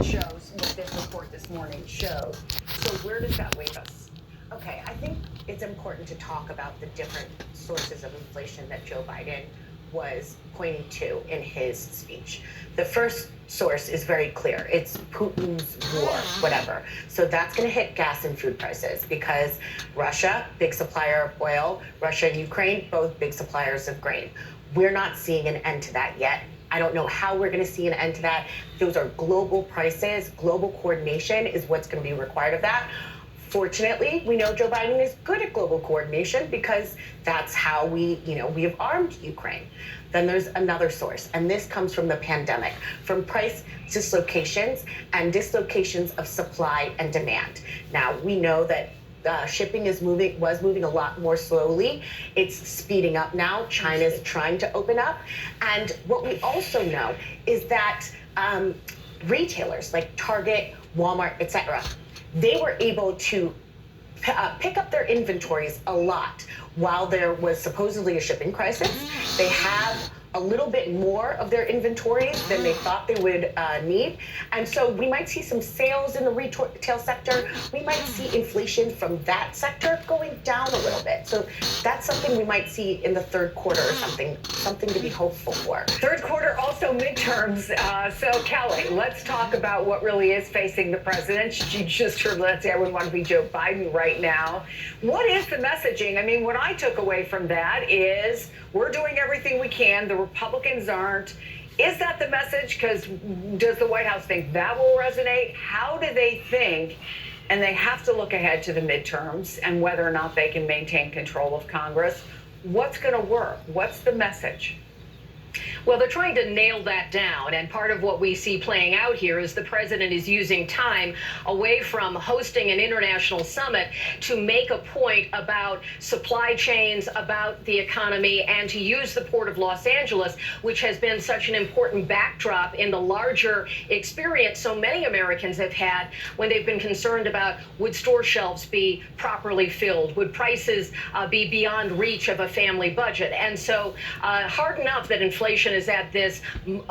it shows, what this report this morning showed. So where does that leave us? Okay, I think it's important to talk about the different sources of inflation that Joe Biden was pointing to in his speech. The first source is very clear. It's Putin's war, whatever. So that's going to hit gas and food prices because Russia, big supplier of oil, Russia and Ukraine, both big suppliers of grain. We're not seeing an end to that yet. I don't know how we're going to see an end to that. Those are global prices. Global coordination is what's going to be required of that. Fortunately, we know Joe Biden is good at global coordination because that's how we have armed Ukraine. Then there's another source, and this comes from the pandemic, from price dislocations and dislocations of supply and demand. Now, we know that shipping was moving a lot more slowly. It's speeding up now. China's trying to open up. And what we also know is that retailers like Target, Walmart, etc., they were able to pick up their inventories a lot while there was supposedly a shipping crisis. They have a little bit more of their inventories than they thought they would need. And so we might see some sales in the retail sector. We might see inflation from that sector going down a little bit. So that's something we might see in the third quarter or something to be hopeful for. Third quarter, also midterms. So Kelly, let's talk about what really is facing the president. You just heard, let's say I wouldn't want to be Joe Biden right now. What is the messaging? I mean, what I took away from that is we're doing everything we can. The Republicans aren't. Is that the message? Because does the White House think that will resonate? How do they think? And they have to look ahead to the midterms and whether or not they can maintain control of Congress. What's going to work? What's the message? Well, they're trying to nail that down. And part of what we see playing out here is the president is using time away from hosting an international summit to make a point about supply chains, about the economy, and to use the Port of Los Angeles, which has been such an important backdrop in the larger experience so many Americans have had when they've been concerned about would store shelves be properly filled? Would prices be beyond reach of a family budget? And so hard enough that inflation is at this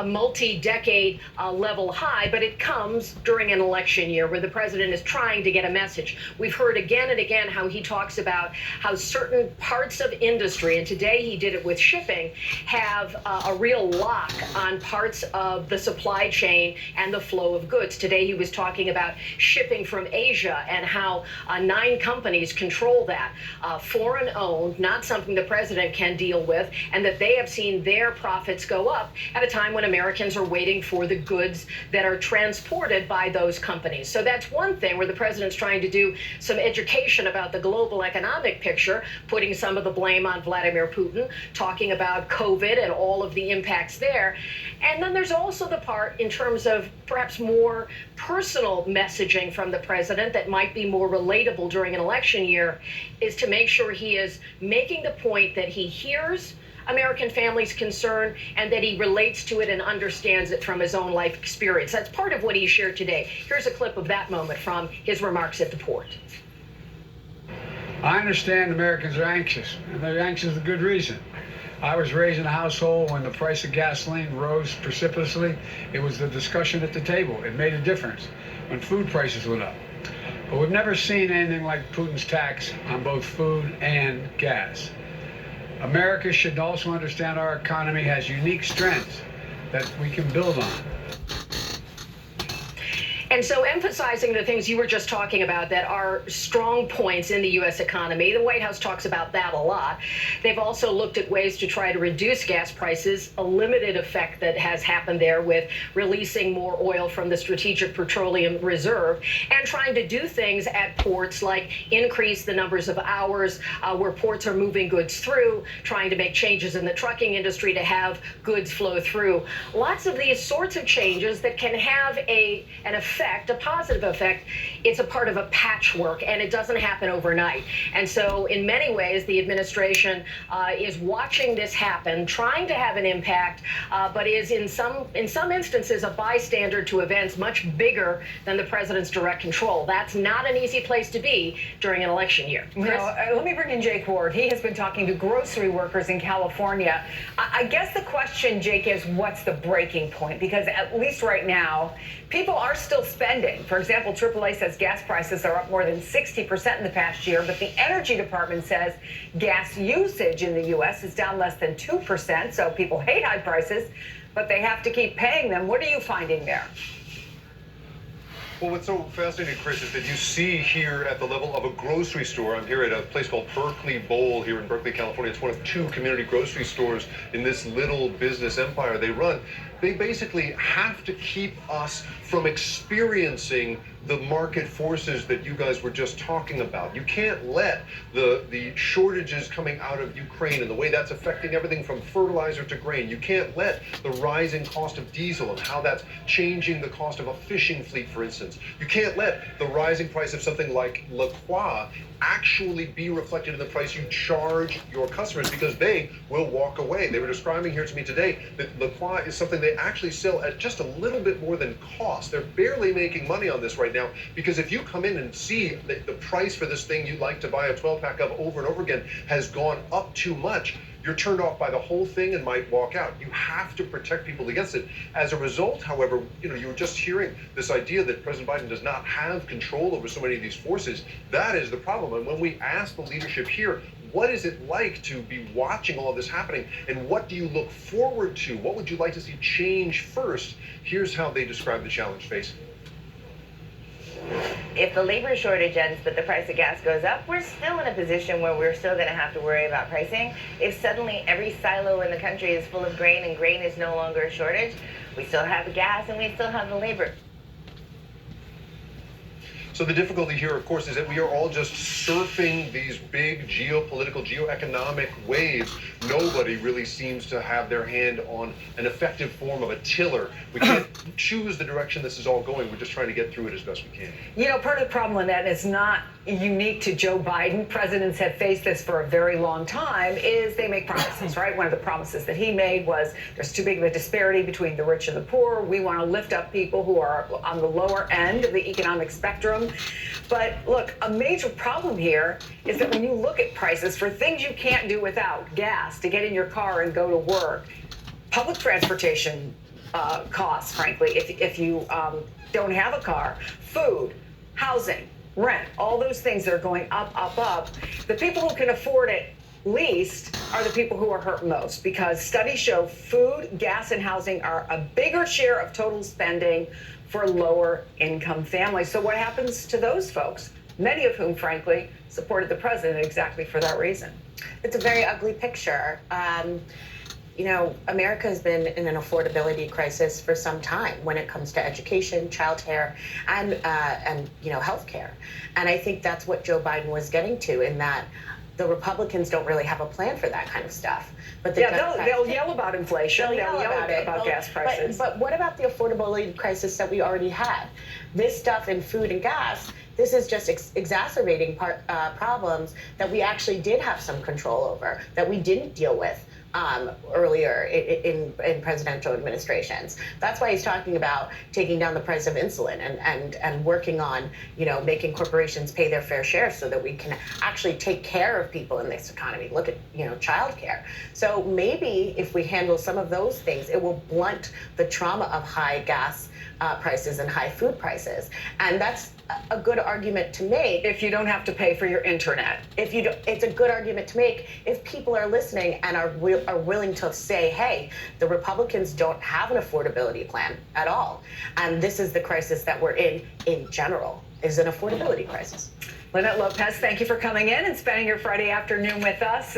multi-decade level high, but it comes during an election year where the president is trying to get a message. We've heard again and again how he talks about how certain parts of industry, and today he did it with shipping, have a real lock on parts of the supply chain and the flow of goods. Today he was talking about shipping from Asia and how 9 companies control that, foreign owned, not something the president can deal with, and that they have seen their profits go up at a time when Americans are waiting for the goods that are transported by those companies. So that's one thing where the president's trying to do some education about the global economic picture, putting some of the blame on Vladimir Putin, talking about COVID and all of the impacts there. And then there's also the part in terms of perhaps more personal messaging from the president that might be more relatable during an election year, is to make sure he is making the point that he hears American families' concern and that he relates to it and understands it from his own life experience. That's part of what he shared today. Here's a clip of that moment from his remarks at the port. I understand Americans are anxious, and they're anxious for good reason. I was raised in a household when the price of gasoline rose precipitously. It was the discussion at the table. It made a difference when food prices went up. But we've never seen anything like Putin's tax on both food and gas. America should also understand our economy has unique strengths that we can build on. And so emphasizing the things you were just talking about that are strong points in the U.S. economy, the White House talks about that a lot. They've also looked at ways to try to reduce gas prices, a limited effect that has happened there with releasing more oil from the Strategic Petroleum Reserve, and trying to do things at ports like increase the numbers of hours where ports are moving goods through, trying to make changes in the trucking industry to have goods flow through. Lots of these sorts of changes that can have an effect effect, a positive effect, it's a part of a patchwork, and it doesn't happen overnight. And so in many ways, the administration is watching this happen, trying to have an impact, but is in some instances a bystander to events much bigger than the president's direct control. That's not an easy place to be during an election year. Let me bring in Jake Ward. He has been talking to grocery workers in California. I guess the question, Jake, is what's the breaking point? Because at least right now, people are still spending. For example, AAA says gas prices are up more than 60% in the past year, but the Energy Department says gas usage in the U.S. is down less than 2%. So people hate high prices, but they have to keep paying them. What are you finding there? Well, what's so fascinating, Chris, is that you see here at the level of a grocery store. I'm here at a place called Berkeley Bowl here in Berkeley, California. It's one of 2 community grocery stores in this little business empire they run. They basically have to keep us from experiencing the market forces that you guys were just talking about. You can't let the shortages coming out of Ukraine and the way that's affecting everything from fertilizer to grain. You can't let the rising cost of diesel and how that's changing the cost of a fishing fleet, for instance. You can't let the rising price of something like La Croix actually be reflected in the price you charge your customers, because they will walk away. They were describing here to me today that La Croix is something they actually sell at just a little bit more than cost. They're barely making money on this right now, because if you come in and see that the price for this thing you'd like to buy a 12-pack of over and over again has gone up too much, you're turned off by the whole thing and might walk out. You have to protect people against it. As a result, however, you were just hearing this idea that President Biden does not have control over so many of these forces. That is the problem. And when we ask the leadership here, what is it like to be watching all of this happening, and what do you look forward to? What would you like to see change first? Here's how they describe the challenge facing. If the labor shortage ends but the price of gas goes up, we're still in a position where we're still going to have to worry about pricing. If suddenly every silo in the country is full of grain and grain is no longer a shortage, we still have the gas and we still have the labor. So the difficulty here, of course, is that we are all just surfing these big geopolitical, geoeconomic waves. Nobody really seems to have their hand on an effective form of a tiller. We can't choose the direction this is all going. We're just trying to get through it as best we can. You know, part of the problem, Lynette, is not unique to Joe Biden. Presidents have faced this for a very long time, is they make promises, right? One of the promises that he made was there's too big of a disparity between the rich and the poor. We want to lift up people who are on the lower end of the economic spectrum. But look, a major problem here is that when you look at prices for things you can't do without, gas to get in your car and go to work, public transportation costs, frankly, if you don't have a car, food, housing, rent, all those things that are going up, up, up. The people who can afford it least are the people who are hurt most, because studies show food, gas, and housing are a bigger share of total spending for lower income families. So what happens to those folks, many of whom, frankly, supported the president exactly for that reason? It's a very ugly picture. You know, America has been in an affordability crisis for some time when it comes to education, childcare, and healthcare. And I think that's what Joe Biden was getting to, in that the Republicans don't really have a plan for that kind of stuff. But the they'll yell about inflation. They'll yell about gas prices. But what about the affordability crisis that we already had? This stuff in food and gas, this is just exacerbating problems that we actually did have some control over, that we didn't deal with earlier in presidential administrations. That's why he's talking about taking down the price of insulin and working on, making corporations pay their fair share so that we can actually take care of people in this economy. Look at, childcare. So maybe if we handle some of those things, it will blunt the trauma of high gas prices and high food prices. And that's a good argument to make. If you don't have to pay for your internet. It's a good argument to make if people are listening and are willing to say, hey, the Republicans don't have an affordability plan at all. And this is the crisis that we're in general, is an affordability crisis. Lynette Lopez, thank you for coming in and spending your Friday afternoon with us.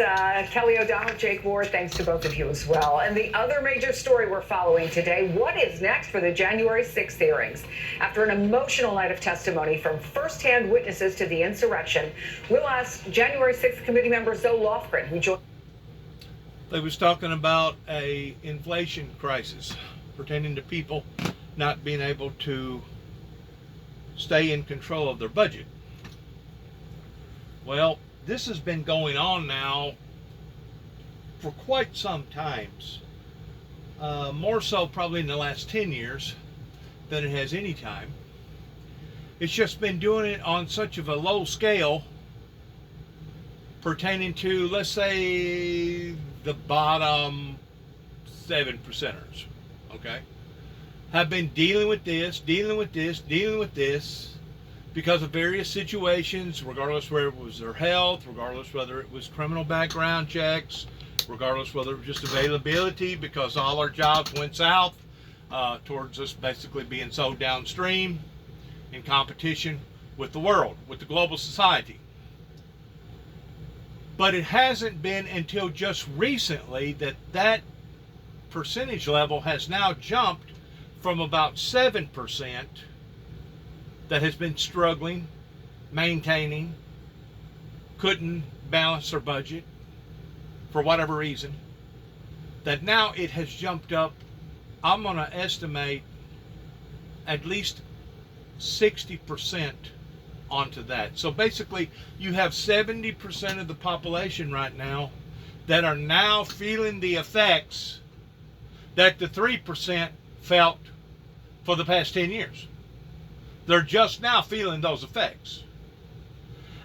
Kelly O'Donnell, Jake Ward, thanks to both of you as well. And the other major story we're following today, what is next for the January 6th hearings? After an emotional night of testimony from firsthand witnesses to the insurrection, we'll ask January 6th committee member Zoe Lofgren, who joined. They was talking about a inflation crisis, pertaining to people not being able to stay in control of their budget. Well, this has been going on now for quite some times, more so probably in the last 10 years than it has any time. It's just been doing it on such of a low scale pertaining to, let's say, the bottom 7%ers, okay? Have been dealing with this because of various situations, regardless whether it was their health, regardless whether it was criminal background checks, regardless whether it was just availability because all our jobs went south towards us basically being sold downstream in competition with the world, with the global society. But it hasn't been until just recently that that percentage level has now jumped from about 7% that has been struggling, maintaining, couldn't balance their budget for whatever reason, that now it has jumped up, I'm going to estimate at least 60% onto that. So basically, you have 70% of the population right now that are now feeling the effects that the 3% felt for the past 10 years. They're just now feeling those effects.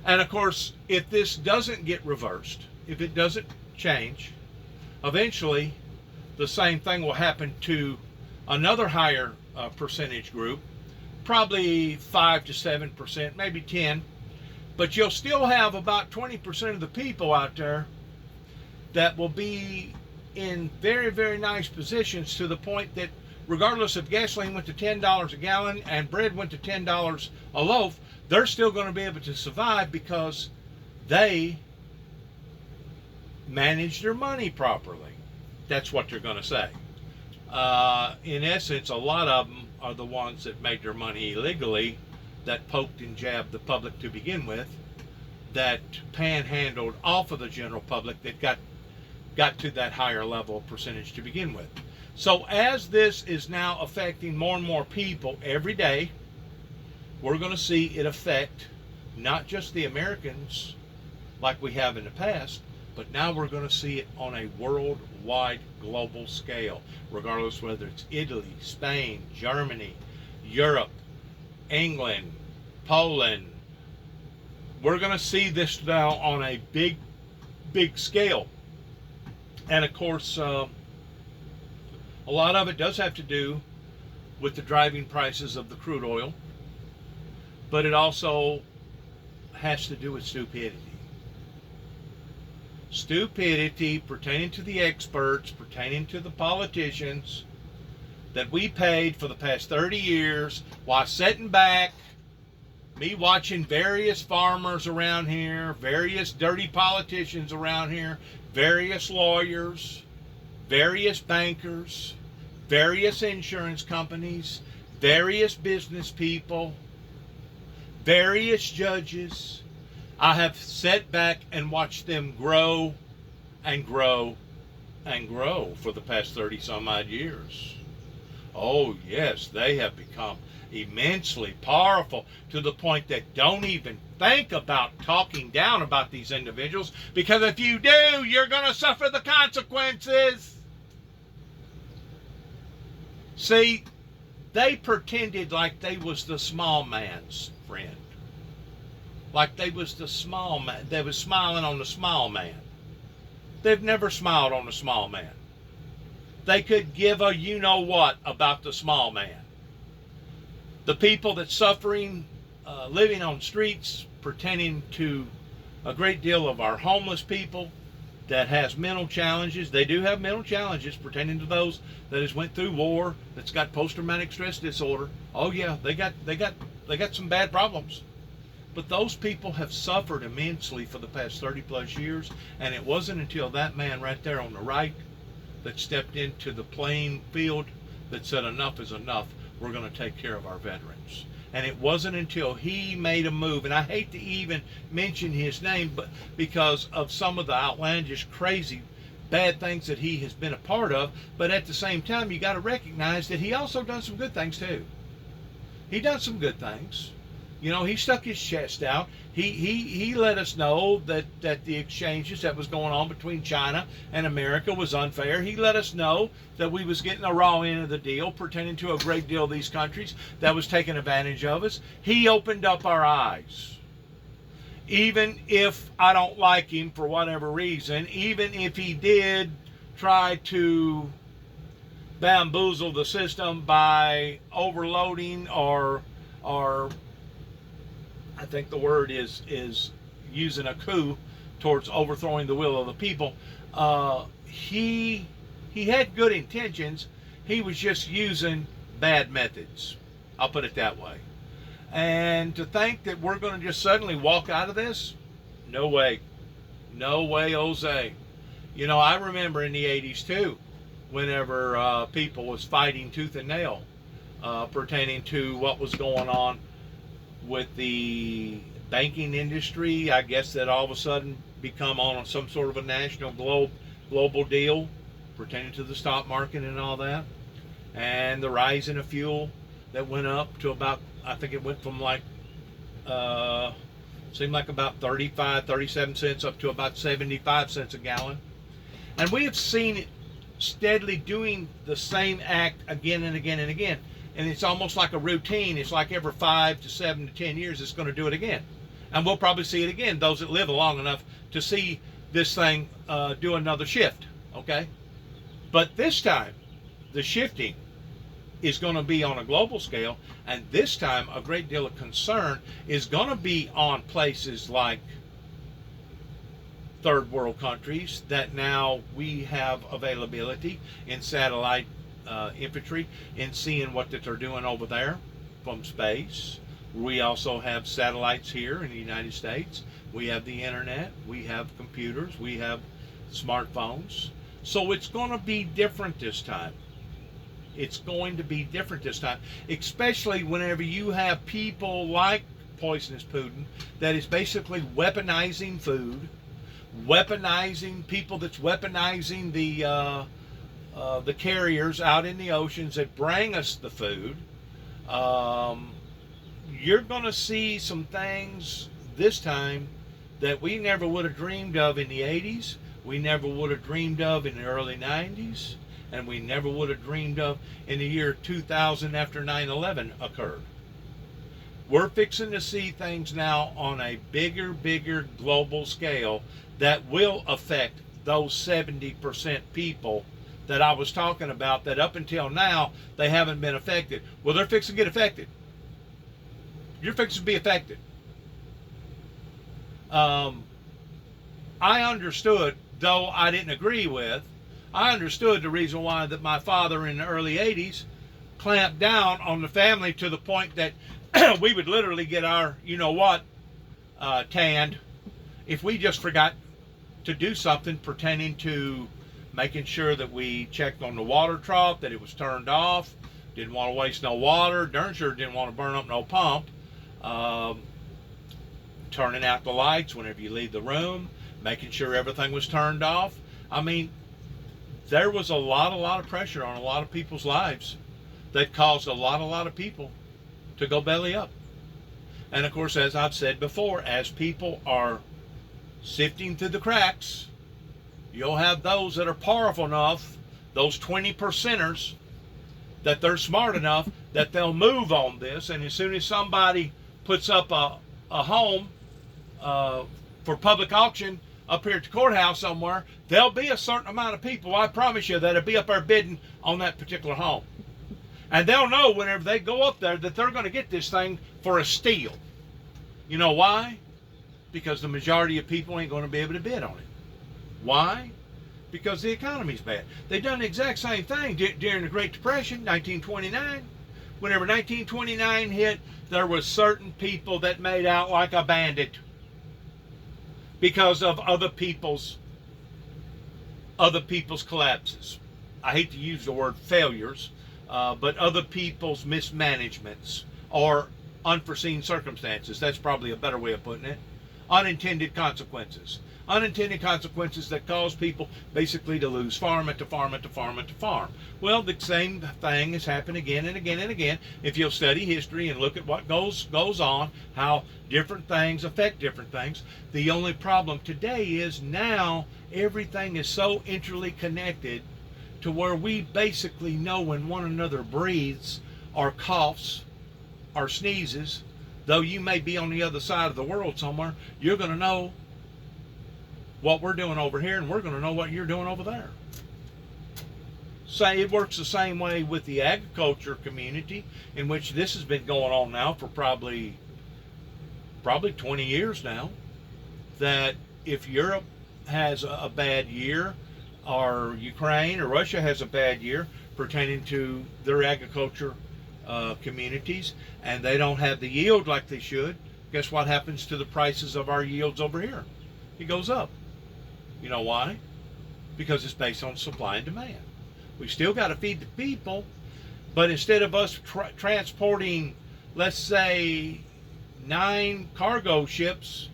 And of course, if this doesn't get reversed, if it doesn't change, eventually the same thing will happen to another higher percentage group, probably 5 to 7%, maybe 10, but you'll still have about 20% of the people out there that will be in very, very nice positions to the point that regardless if gasoline went to $10 a gallon and bread went to $10 a loaf, they're still going to be able to survive because they manage their money properly. That's what they're going to say. In essence, a lot of them are the ones that made their money illegally, that poked and jabbed the public to begin with, that panhandled off of the general public, that got to that higher level percentage to begin with. So as this is now affecting more and more people every day, we're going to see it affect not just the Americans like we have in the past, but now we're going to see it on a worldwide, global scale, regardless whether it's Italy, Spain, Germany, Europe, England, Poland. We're going to see this now on a big, big scale. And of course, a lot of it does have to do with the driving prices of the crude oil, but it also has to do with stupidity. Stupidity pertaining to the experts, pertaining to the politicians that we paid for the past 30 years while sitting back, me watching various farmers around here, various dirty politicians around here, various lawyers, various bankers, various insurance companies, various business people, various judges. I have sat back and watched them grow and grow and grow for the past 30 some odd years. Oh yes, they have become immensely powerful to the point that don't even think about talking down about these individuals, because if you do, you're going to suffer the consequences. See, they pretended like they was the small man's friend. Like they was the small man. They was smiling on the small man. They've never smiled on the small man. They could give a you-know-what about the small man. The people that's suffering, living on streets, pertaining to a great deal of our homeless people that has mental challenges. They do have mental challenges pertaining to those that has went through war, that's got post-traumatic stress disorder. Oh yeah, they got some bad problems. But those people have suffered immensely for the past 30 plus years, and it wasn't until that man right there on the right that stepped into the playing field that said enough is enough. We're going to take care of our veterans. And it wasn't until he made a move, and I hate to even mention his name, but because of some of the outlandish, crazy, bad things that he has been a part of, but at the same time, you got to recognize that he also done some good things too. He done some good things. You know, he stuck his chest out. He let us know that the exchanges that was going on between China and America was unfair. He let us know that we was getting a raw end of the deal pertaining to a great deal of these countries that was taking advantage of us. He opened up our eyes. Even if I don't like him for whatever reason, even if he did try to bamboozle the system by overloading or I think the word is using a coup towards overthrowing the will of the people. He had good intentions. He was just using bad methods. I'll put it that way. And to think that we're going to just suddenly walk out of this, no way. No way, Jose. You know, I remember in the 80s too, whenever people was fighting tooth and nail pertaining to what was going on with the banking industry. I guess that all of a sudden become on some sort of a national global deal pertaining to the stock market and all that. And the rise in a fuel that went up to about, I think it went from like, seemed like about 37 cents up to about 75 cents a gallon. And we have seen it steadily doing the same act again and again and again. And it's almost like a routine. It's like every 5 to 7 to 10 years, it's going to do it again. And we'll probably see it again, those that live long enough to see this thing do another shift, okay? But this time, the shifting is going to be on a global scale, and this time a great deal of concern is going to be on places like third world countries that now we have availability in satellite infantry in seeing what that they're doing over there from space. We also have satellites here in the United States. We have the internet, we have computers, we have smartphones. So it's going to be different this time. It's going to be different this time, especially whenever you have people like Poisonous Putin that is basically weaponizing food, weaponizing people, that's weaponizing the carriers out in the oceans that bring us the food. You're going to see some things this time that we never would have dreamed of in the 80s, we never would have dreamed of in the early 90s, and we never would have dreamed of in the year 2000 after 9/11 occurred. We're fixing to see things now on a bigger global scale that will affect those 70% people that I was talking about that up until now they haven't been affected. Well, they're fixing to get affected. You're fixing to be affected. I understood, though I didn't agree with, I understood the reason why that my father in the early 80s clamped down on the family to the point that we would literally get our, tanned if we just forgot to do something pertaining to making sure that we checked on the water trough, that it was turned off, didn't want to waste no water, darn sure didn't want to burn up no pump, turning out the lights whenever you leave the room, making sure everything was turned off. I mean, there was a lot of pressure on a lot of people's lives that caused a lot of people to go belly up. And of course, as I've said before, as people are sifting through the cracks, you'll have those that are powerful enough, those 20%ers, that they're smart enough that they'll move on this. And as soon as somebody puts up a home for public auction up here at the courthouse somewhere, there'll be a certain amount of people, I promise you, that'll be up there bidding on that particular home. And they'll know whenever they go up there that they're going to get this thing for a steal. You know why? Because the majority of people ain't going to be able to bid on it. Why? Because the economy's bad. They've done the exact same thing during the Great Depression, 1929. Whenever 1929 hit, there was certain people that made out like a bandit because of other people's collapses. I hate to use the word failures, but other people's mismanagements or unforeseen circumstances. That's probably a better way of putting it. Unintended consequences. unintended consequences that cause people basically to lose farm after farm after farm after farm. Well, the same thing has happened again and again and again. If you'll study history and look at what goes on, how different things affect different things. The only problem today is now everything is so intricately connected to where we basically know when one another breathes or coughs or sneezes. Though you may be on the other side of the world somewhere, you're going to know what we're doing over here, and we're going to know what you're doing over there. Say it works the same way with the agriculture community, in which this has been going on now for probably 20 years now. That if Europe has a bad year, or Ukraine or Russia has a bad year pertaining to their agriculture communities, and they don't have the yield like they should, guess what happens to the prices of our yields over here? It goes up. You know why? Because it's based on supply and demand. We still got to feed the people, but instead of us transporting, let's say, 9 cargo ships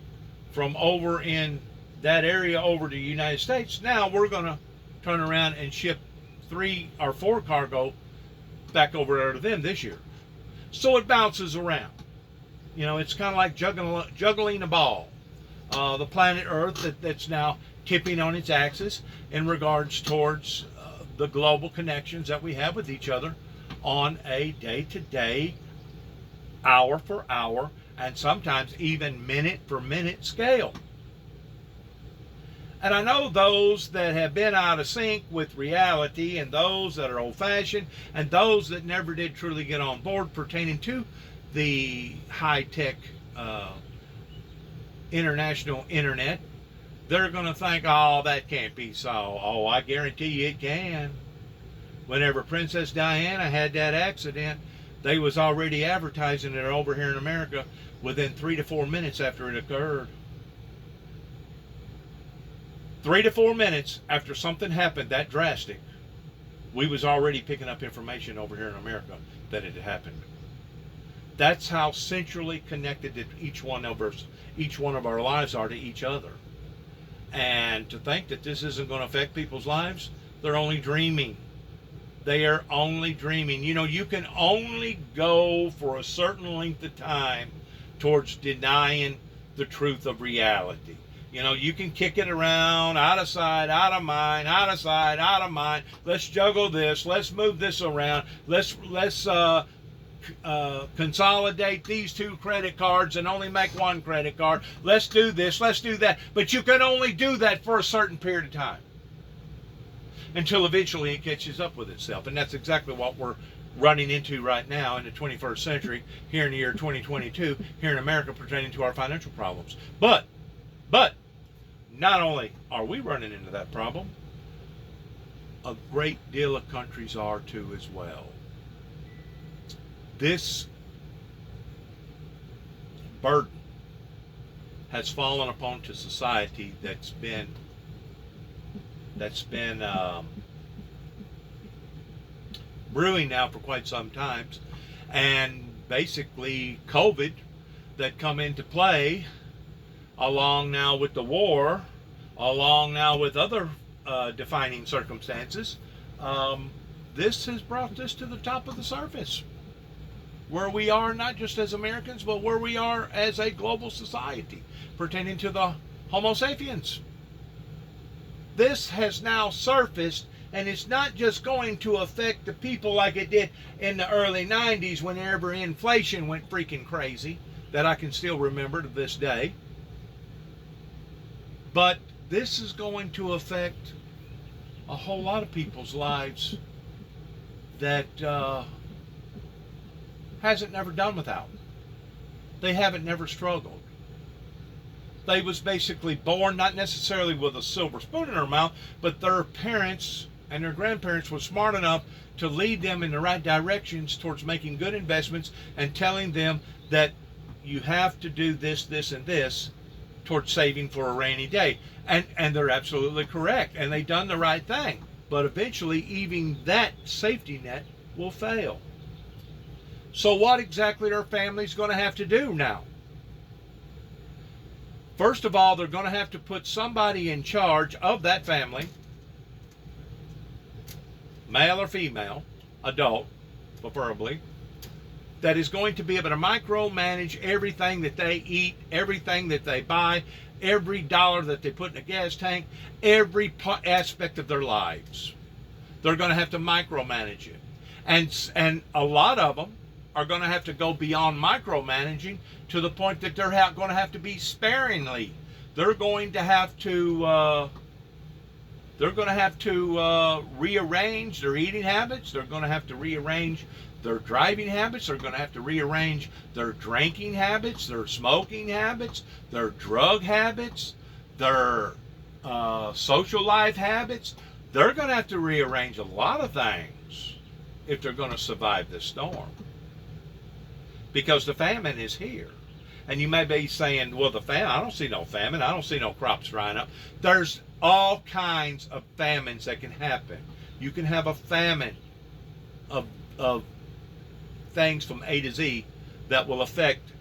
from over in that area over to the United States, now we're going to turn around and ship 3 or 4 cargo back over there to them this year. So it bounces around. You know, it's kind of like juggling a ball. The planet Earth that's now tipping on its axis in regards towards the global connections that we have with each other on a day-to-day, hour for hour, and sometimes even minute for minute scale. And I know those that have been out of sync with reality, and those that are old-fashioned, and those that never did truly get on board pertaining to the high-tech international internet, they're going to think, oh, that can't be so. Oh, I guarantee you it can. Whenever Princess Diana had that accident, they was already advertising it over here in America within 3 to 4 minutes after it occurred. 3 to 4 minutes after something happened that drastic, we was already picking up information over here in America that it had happened. That's how centrally connected that each one of our lives are to each other. And to think that this isn't going to affect people's lives, they're only dreaming. They are only dreaming. You know, you can only go for a certain length of time towards denying the truth of reality. You know, you can kick it around, out of sight, out of mind, out of sight, out of mind. Let's juggle this. Let's move this around. Let's consolidate these 2 credit cards and only make 1 credit card. Let's do this. Let's do that. But you can only do that for a certain period of time until eventually it catches up with itself. And that's exactly what we're running into right now in the 21st century, here in the year 2022, here in America, pertaining to our financial problems. But not only are we running into that problem, a great deal of countries are too as well. This burden has fallen upon to society that's been brewing now for quite some time, and basically COVID that come into play, along now with the war, along now with other defining circumstances. This has brought this to the top of the surface, where we are not just as Americans, but where we are as a global society pertaining to the Homo sapiens. This has now surfaced, and it's not just going to affect the people like it did in the early 90s whenever inflation went freaking crazy, that I can still remember to this day. But this is going to affect a whole lot of people's lives that hasn't never done without. They haven't never struggled. They was basically born not necessarily with a silver spoon in their mouth, but their parents and their grandparents were smart enough to lead them in the right directions towards making good investments and telling them that you have to do this, this, and this towards saving for a rainy day. And they're absolutely correct. And they done the right thing. But eventually, even that safety net will fail. So what exactly are families going to have to do now? First of all, they're going to have to put somebody in charge of that family, male or female, adult, preferably, that is going to be able to micromanage everything that they eat, everything that they buy, every dollar that they put in a gas tank, every aspect of their lives. They're going to have to micromanage it. And a lot of them are going to have to go beyond micromanaging to the point that they're going to have to be sparingly. They're going to have to rearrange their eating habits. They're going to have to rearrange their driving habits. They're going to have to rearrange their drinking habits, their smoking habits, their drug habits, their social life habits. They're going to have to rearrange a lot of things if they're going to survive this storm. Because the famine is here. And you may be saying, well, the famine, I don't see no famine. I don't see no crops drying up. There's all kinds of famines that can happen. You can have a famine of things from A to Z that will affect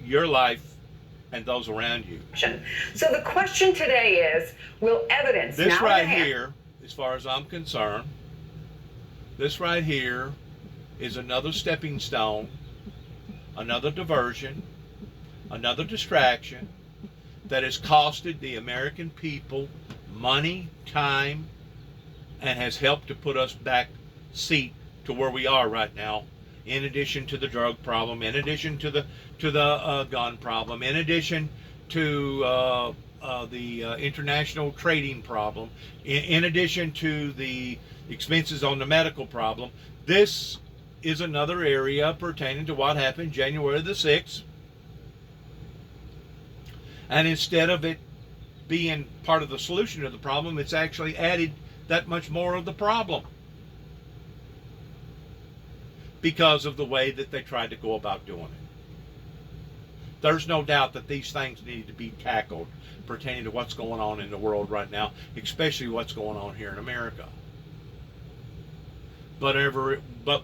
your life and those around you. So the question today is, will evidence This now right in hand- here, as far as I'm concerned, this right here is another stepping stone, another diversion, another distraction that has costed the American people money, time, and has helped to put us back seat to where we are right now. In addition to the drug problem, in addition to the gun problem, in addition to the international trading problem, in addition to the expenses on the medical problem, this is another area pertaining to what happened January the 6th. And instead of it being part of the solution to the problem, it's actually added that much more of the problem because of the way that they tried to go about doing it. There's no doubt that these things need to be tackled pertaining to what's going on in the world right now, especially what's going on here in America. But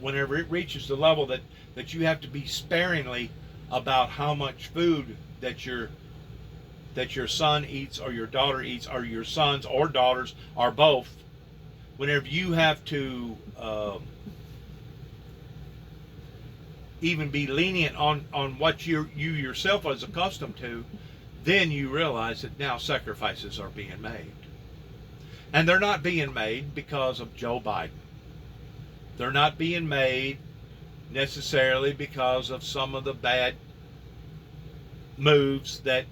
whenever it reaches the level that you have to be sparingly about how much food that your son eats or your daughter eats or your sons or daughters or both, whenever you have to even be lenient on what you yourself was accustomed to, then you realize that now sacrifices are being made. And they're not being made because of Joe Biden. They're not being made necessarily because of some of the bad moves that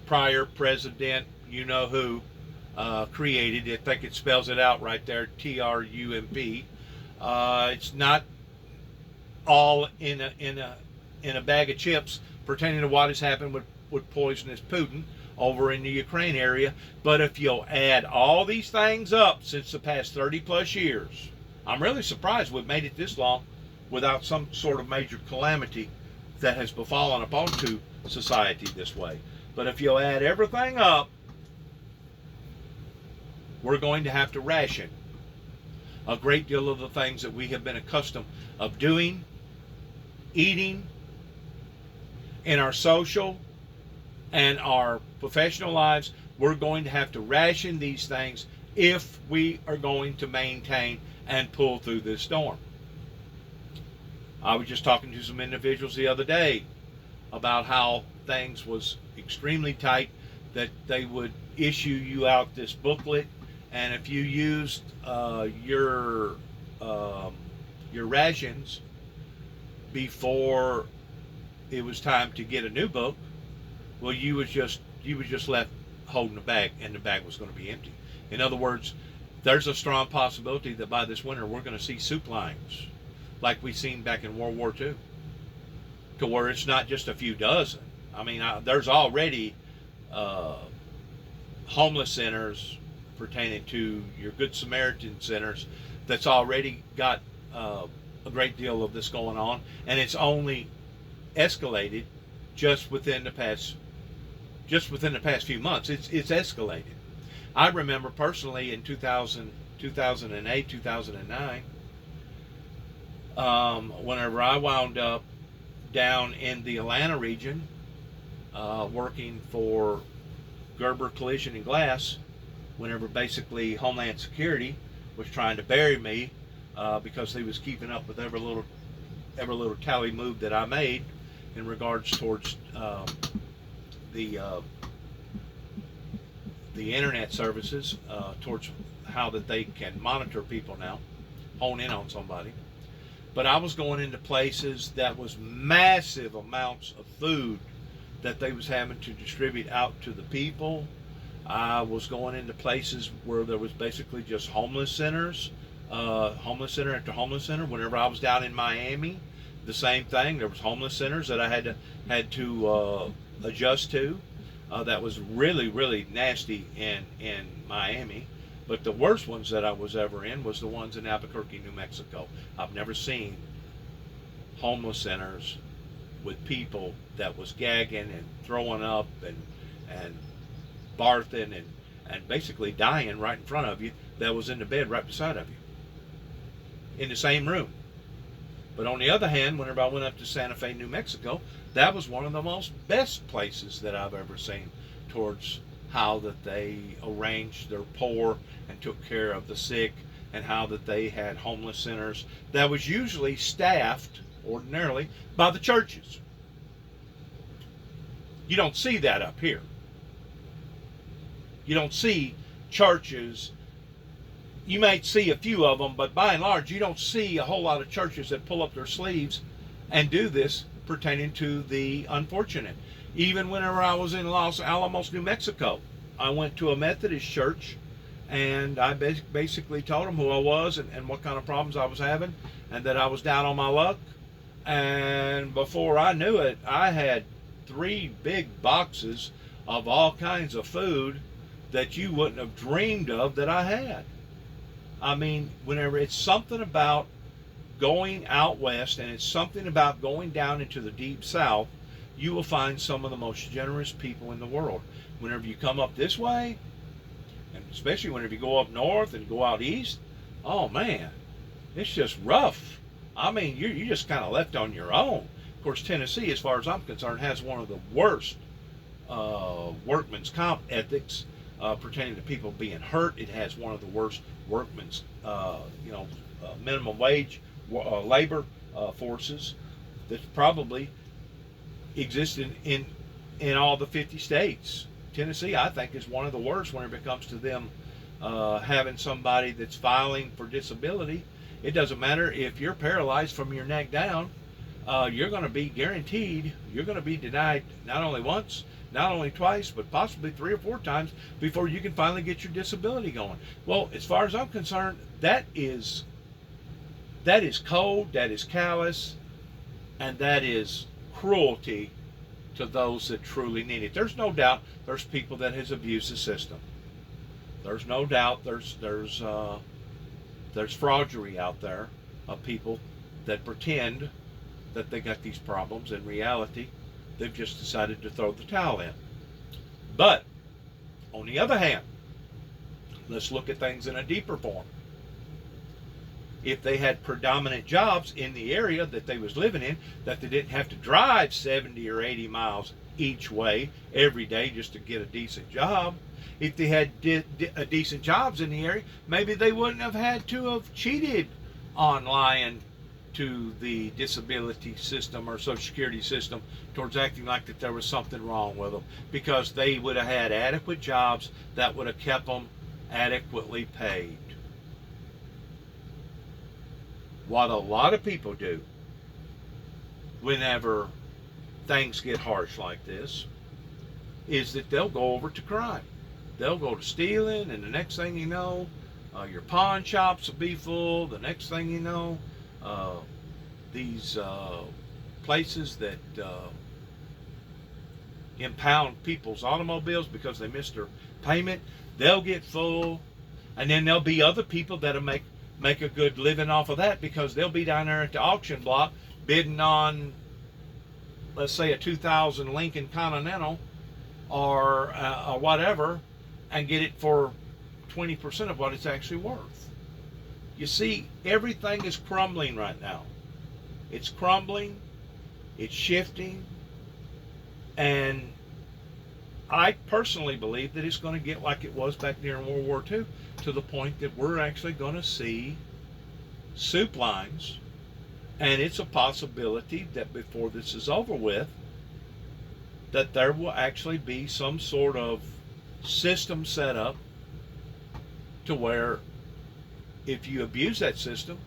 prior president, you know who, created. I think it spells it out right there, Trump. It's not all in a bag of chips pertaining to what has happened with poisonous Putin over in the Ukraine area. But if you'll add all these things up since the past 30 plus years, I'm really surprised we've made it this long without some sort of major calamity that has befallen upon to society this way. But if you'll add everything up, we're going to have to ration a great deal of the things that we have been accustomed of doing, eating, in our social and our professional lives. We're going to have to ration these things if we are going to maintain and pull through this storm. I was just talking to some individuals the other day about how things was extremely tight, that they would issue you out this booklet, and if you used your rations before it was time to get a new book, well, you was just left holding the bag, and the bag was going to be empty. In other words, there's a strong possibility that by this winter we're going to see soup lines like we seen back in World War II, to where it's not just a few dozen. I mean, there's already homeless centers pertaining to your Good Samaritan centers that's already got a great deal of this going on, and it's only escalated just within the past few months. It's escalated. I remember personally in 2008, 2009, whenever I wound up down in the Atlanta region, working for Gerber Collision and Glass, whenever basically Homeland Security was trying to bury me because he was keeping up with every little tally move that I made in regards towards the internet services, towards how that they can monitor people now, hone in on somebody. But I was going into places that was massive amounts of food that they was having to distribute out to the people. I was going into places where there was basically just homeless centers, homeless center after homeless center. Whenever I was down in Miami, the same thing. There was homeless centers that I had to adjust to. That was really nasty in Miami. But the worst ones that I was ever in was the ones in Albuquerque, New Mexico. I've never seen homeless centers with people that was gagging and throwing up and barfing and basically dying right in front of you, that was in the bed right beside of you in the same room. But on the other hand, whenever I went up to Santa Fe, New Mexico, that was one of the most best places that I've ever seen towards how that they arranged their poor and took care of the sick, and how that they had homeless centers that was usually staffed ordinarily by the churches. You don't see that up here. You don't see churches. You might see a few of them, but by and large, you don't see a whole lot of churches that pull up their sleeves and do this pertaining to the unfortunate. Even whenever I was in Los Alamos, New Mexico, I went to a Methodist church, and I basically told them who I was and what kind of problems I was having, and that I was down on my luck. And before I knew it, I had 3 big boxes of all kinds of food that you wouldn't have dreamed of that I had. I mean, whenever it's something about going out west, and it's something about going down into the deep south, you will find some of the most generous people in the world. Whenever you come up this way, and especially whenever you go up north and go out east, oh man, it's just rough. I mean, you're just kind of left on your own. Of course, Tennessee, as far as I'm concerned, has one of the worst workman's comp ethics pertaining to people being hurt. It has one of the worst workman's, minimum wage labor forces that probably exist in all the 50 states. Tennessee, I think, is one of the worst whenever it comes to them having somebody that's filing for disability. It doesn't matter if you're paralyzed from your neck down, you're going to be guaranteed, you're going to be denied not only once, not only twice, but possibly 3 or 4 times before you can finally get your disability going. Well, as far as I'm concerned, that is cold, that is callous, and that is cruelty to those that truly need it. There's no doubt there's people that has abused the system. There's no doubt there's fraudery out there of people that pretend that they got these problems. In reality, they've just decided to throw the towel in. But on the other hand, let's look at things in a deeper form. If they had predominant jobs in the area that they was living in, that they didn't have to drive 70 or 80 miles each way every day just to get a decent job, if they had decent jobs in the area, maybe they wouldn't have had to have cheated on lying to the disability system or Social Security system towards acting like that there was something wrong with them, because they would have had adequate jobs that would have kept them adequately paid. What a lot of people do whenever things get harsh like this is that they'll go over to crime. They'll go to stealing, and the next thing you know, your pawn shops will be full. The next thing you know, these places that impound people's automobiles because they missed their payment, they'll get full. And then there'll be other people that'll make a good living off of that, because they'll be down there at the auction block bidding on, let's say, a 2000 Lincoln Continental or whatever, and get it for 20% of what it's actually worth. You see, everything is crumbling right now. It's crumbling, it's shifting, and I personally believe that it's going to get like it was back during World War II, to the point that we're actually going to see soup lines, and it's a possibility that before this is over with, that there will actually be some sort of system set up to where if you abuse that system,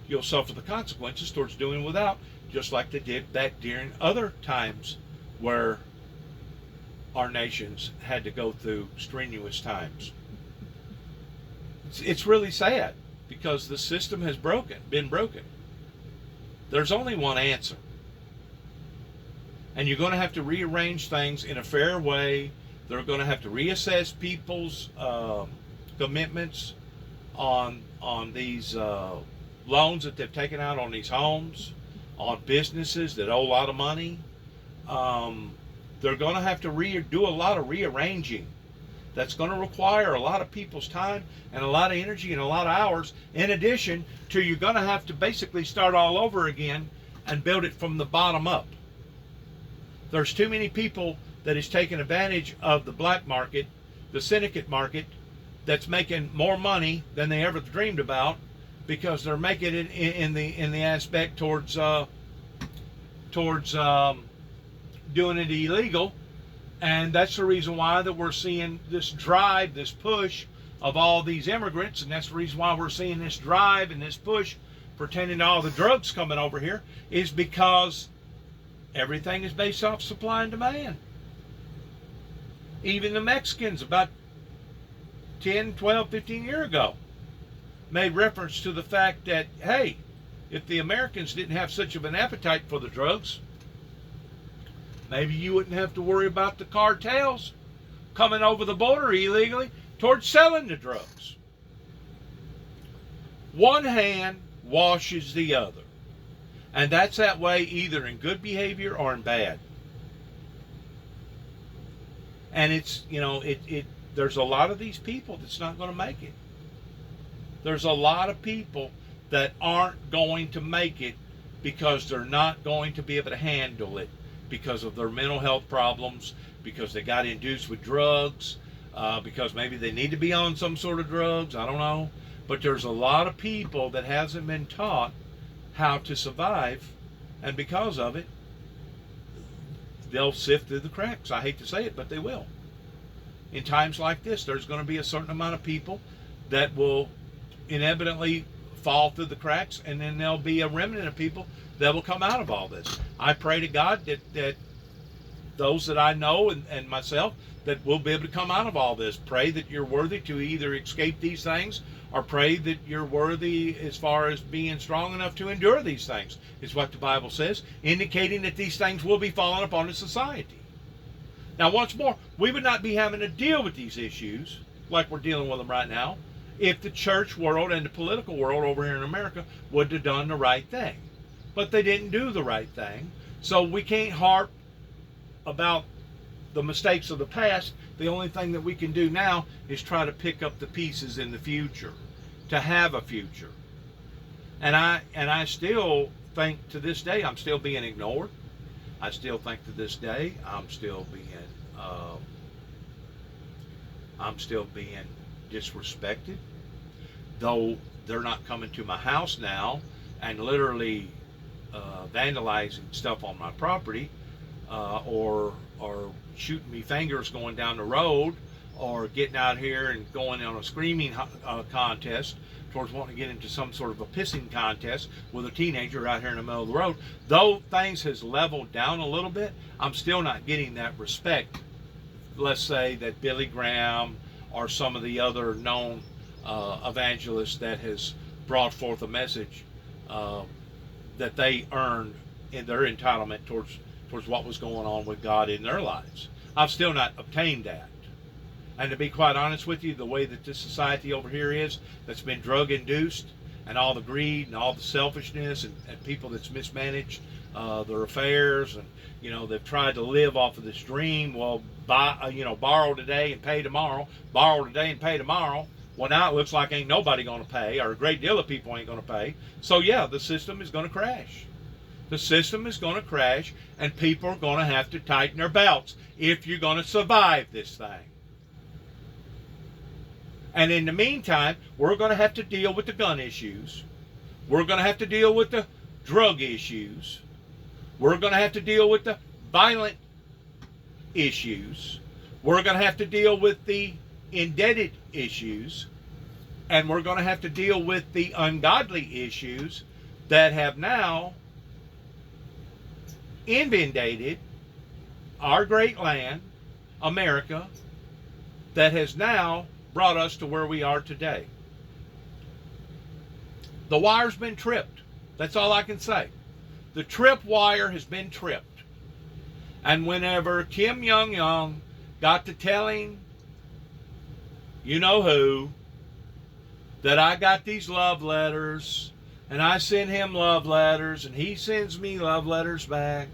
you'll suffer the consequences towards doing without, just like they did back during other times where our nations had to go through strenuous times. It's really sad because the system has been broken. There's only one answer. And you're going to have to rearrange things in a fair way. They're going to have to reassess people's commitments on these loans that they've taken out on these homes, on businesses that owe a lot of money. They're going to have to do a lot of rearranging. That's going to require a lot of people's time and a lot of energy and a lot of hours. In addition to, you're going to have to basically start all over again and build it from the bottom up. There's too many people that is taking advantage of the black market, the syndicate market, that's making more money than they ever dreamed about, because they're making it in the aspect towards doing it illegal. And that's the reason why that we're seeing this drive, this push of all these immigrants, and that's the reason why we're seeing this drive and this push pertaining to all the drugs coming over here, is because everything is based off supply and demand. Even the Mexicans about 10, 12, 15 years ago made reference to the fact that, hey, if the Americans didn't have such of an appetite for the drugs, maybe you wouldn't have to worry about the cartels coming over the border illegally towards selling the drugs. One hand washes the other. And that's that way either in good behavior or in bad. And it's, there's a lot of these people that's not going to make it. There's a lot of people that aren't going to make it because they're not going to be able to handle it, because of their mental health problems, because they got induced with drugs, because maybe they need to be on some sort of drugs, I don't know. But there's a lot of people that hasn't been taught how to survive, and because of it, they'll sift through the cracks. I hate to say it, but they will. In times like this, there's going to be a certain amount of people that will inevitably fall through the cracks, and then there'll be a remnant of people that will come out of all this. I pray to God that those that I know and myself, that we'll be able to come out of all this. Pray that you're worthy to either escape these things, or pray that you're worthy as far as being strong enough to endure these things, is what the Bible says, indicating that these things will be falling upon the society. Now, once more, we would not be having to deal with these issues like we're dealing with them right now if the church world and the political world over here in America would have done the right thing. But they didn't do the right thing. So we can't harp about the mistakes of the past. The only thing that we can do now is try to pick up the pieces in the future, to have a future. And I still think to this day I'm still being ignored. I still think to this day I'm still being disrespected. Though they're not coming to my house now and literally vandalizing stuff on my property, or shooting me fingers going down the road, or getting out here and going on a screaming contest towards wanting to get into some sort of a pissing contest with a teenager out here in the middle of the road. Though things has leveled down a little bit, I'm still not getting that respect. Let's say that Billy Graham or some of the other known evangelists that has brought forth a message that they earned in their entitlement towards what was going on with God in their lives. I've still not obtained that. And to be quite honest with you, the way that this society over here is, that's been drug induced, and all the greed and all the selfishness, and people that's mismanaged their affairs, and they've tried to live off of this dream. Well, borrow today and pay tomorrow. Borrow today and pay tomorrow. Well, now it looks like ain't nobody going to pay, or a great deal of people ain't going to pay. So yeah, the system is going to crash. The system is going to crash, and people are going to have to tighten their belts if you're going to survive this thing. And in the meantime, we're going to have to deal with the gun issues. We're going to have to deal with the drug issues. We're going to have to deal with the violent issues. We're going to have to deal with the indebted issues. And we're going to have to deal with the ungodly issues that have now inundated our great land, America, that has now brought us to where we are today. The wire's been tripped. That's all I can say. The trip wire has been tripped. And whenever Kim Jong-un got to telling you know who that I got these love letters, and I send him love letters, and he sends me love letters back,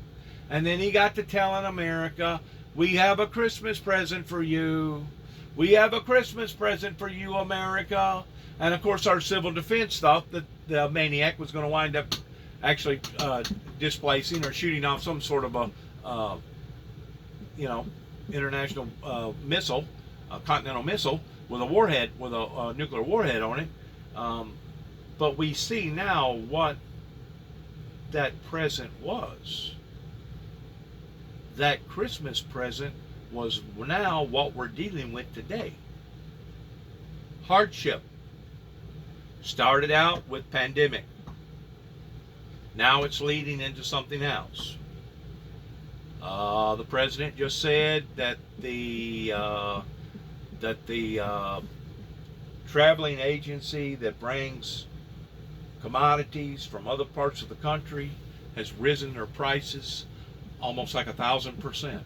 and then he got to telling America, we have a Christmas present for you. We have a Christmas present for you, America. And of course, our civil defense thought that the maniac was going to wind up actually displacing or shooting off some sort of a, international missile, a continental missile with a warhead, with a nuclear warhead on it. But we see now what that present was. That Christmas present was now what we're dealing with today. Hardship. Started out with pandemic. Now it's leading into something else. The president just said that the traveling agency that brings commodities from other parts of the country has risen their prices almost like 1,000%.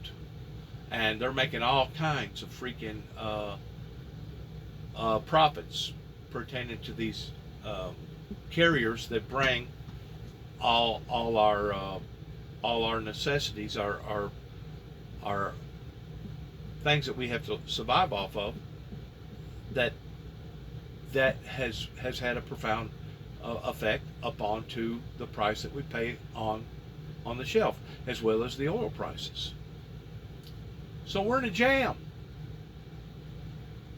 And they're making all kinds of freaking profits pertaining to these carriers that bring all our necessities, our things that we have to survive off of. That has had a profound effect upon to the price that we pay on the shelf, as well as the oil prices. So we're in a jam.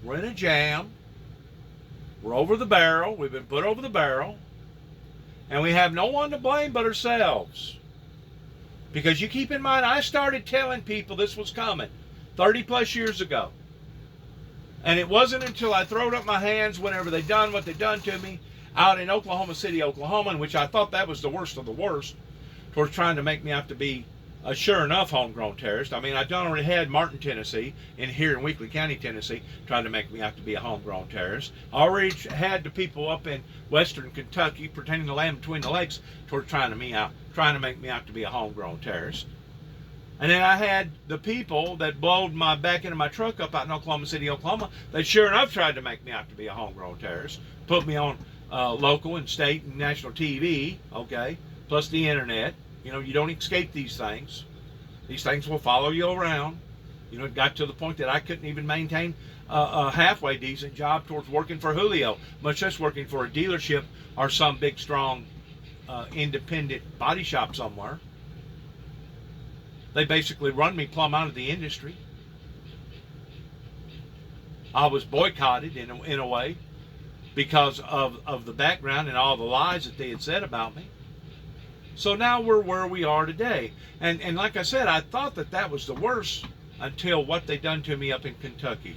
We're in a jam. We're over the barrel. We've been put over the barrel. And we have no one to blame but ourselves. Because you keep in mind, I started telling people this was coming 30 plus years ago. And it wasn't until I throwed up my hands whenever they done what they done to me out in Oklahoma City, Oklahoma, in which I thought that was the worst of the worst, towards trying to make me out to be a sure enough homegrown terrorist. I mean, I'd already had Martin, Tennessee, and here in Weakley County, Tennessee, trying to make me out to be a homegrown terrorist. I already had the people up in western Kentucky, pertaining to land between the lakes, towards trying to make me out to be a homegrown terrorist. And then I had the people that blowed my back into my truck up out in Oklahoma City, Oklahoma, that sure enough tried to make me out to be a homegrown terrorist, put me on local and state and national TV, okay, plus the internet. You know, you don't escape these things. These things will follow you around. You know, it got to the point that I couldn't even maintain a halfway decent job towards working for Julio, much less working for a dealership or some big, strong, independent body shop somewhere. They basically run me plumb out of the industry. I was boycotted in a way because of the background and all the lies that they had said about me. So now we're where we are today. And like I said, I thought that was the worst until what they done to me up in Kentucky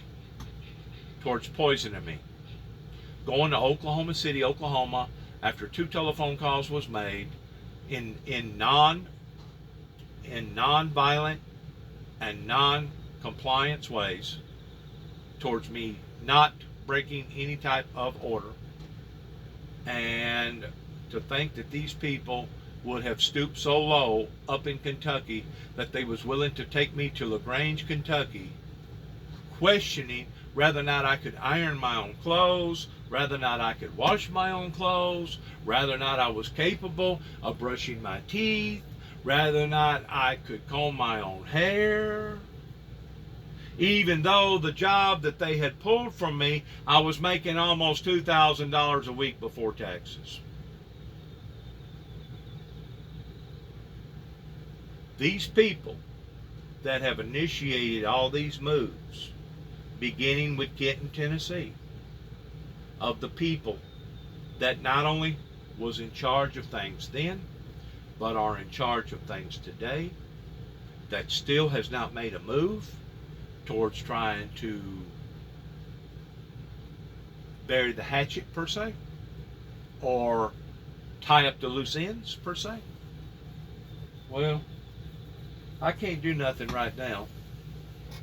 towards poisoning me. Going to Oklahoma City, Oklahoma, after 2 telephone calls was made in non-violent and non-compliance ways towards me not breaking any type of order. And to think that these people would have stooped so low up in Kentucky that they was willing to take me to LaGrange, Kentucky, questioning whether or not I could iron my own clothes, whether or not I could wash my own clothes, whether or not I was capable of brushing my teeth, whether or not I could comb my own hair. Even though the job that they had pulled from me, I was making almost $2,000 a week before taxes. these people that have initiated all these moves, beginning with Kenton, Tennessee, of the people that not only was in charge of things then, but are in charge of things today, that still has not made a move towards trying to bury the hatchet, per se, or tie up the loose ends, per se. Well, I can't do nothing right now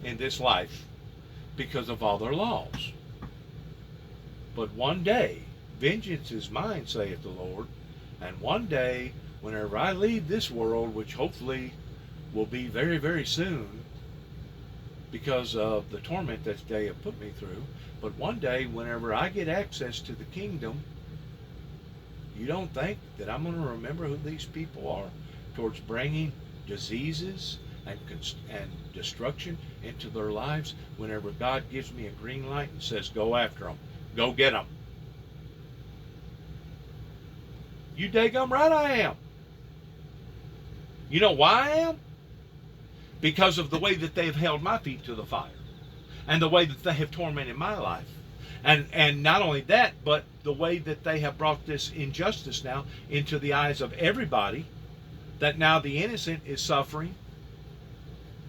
in this life because of all their laws. But one day, vengeance is mine, saith the Lord, and one day, whenever I leave this world, which hopefully will be very, very soon, because of the torment that they have put me through, but one day, whenever I get access to the kingdom, you don't think that I'm going to remember who these people are towards bringing diseases and destruction into their lives whenever God gives me a green light and says, go after them, go get them? You daggum right I am. You know why I am? Because of the way that they have held my feet to the fire and the way that they have tormented my life. And not only that, but the way that they have brought this injustice now into the eyes of everybody, that now the innocent is suffering.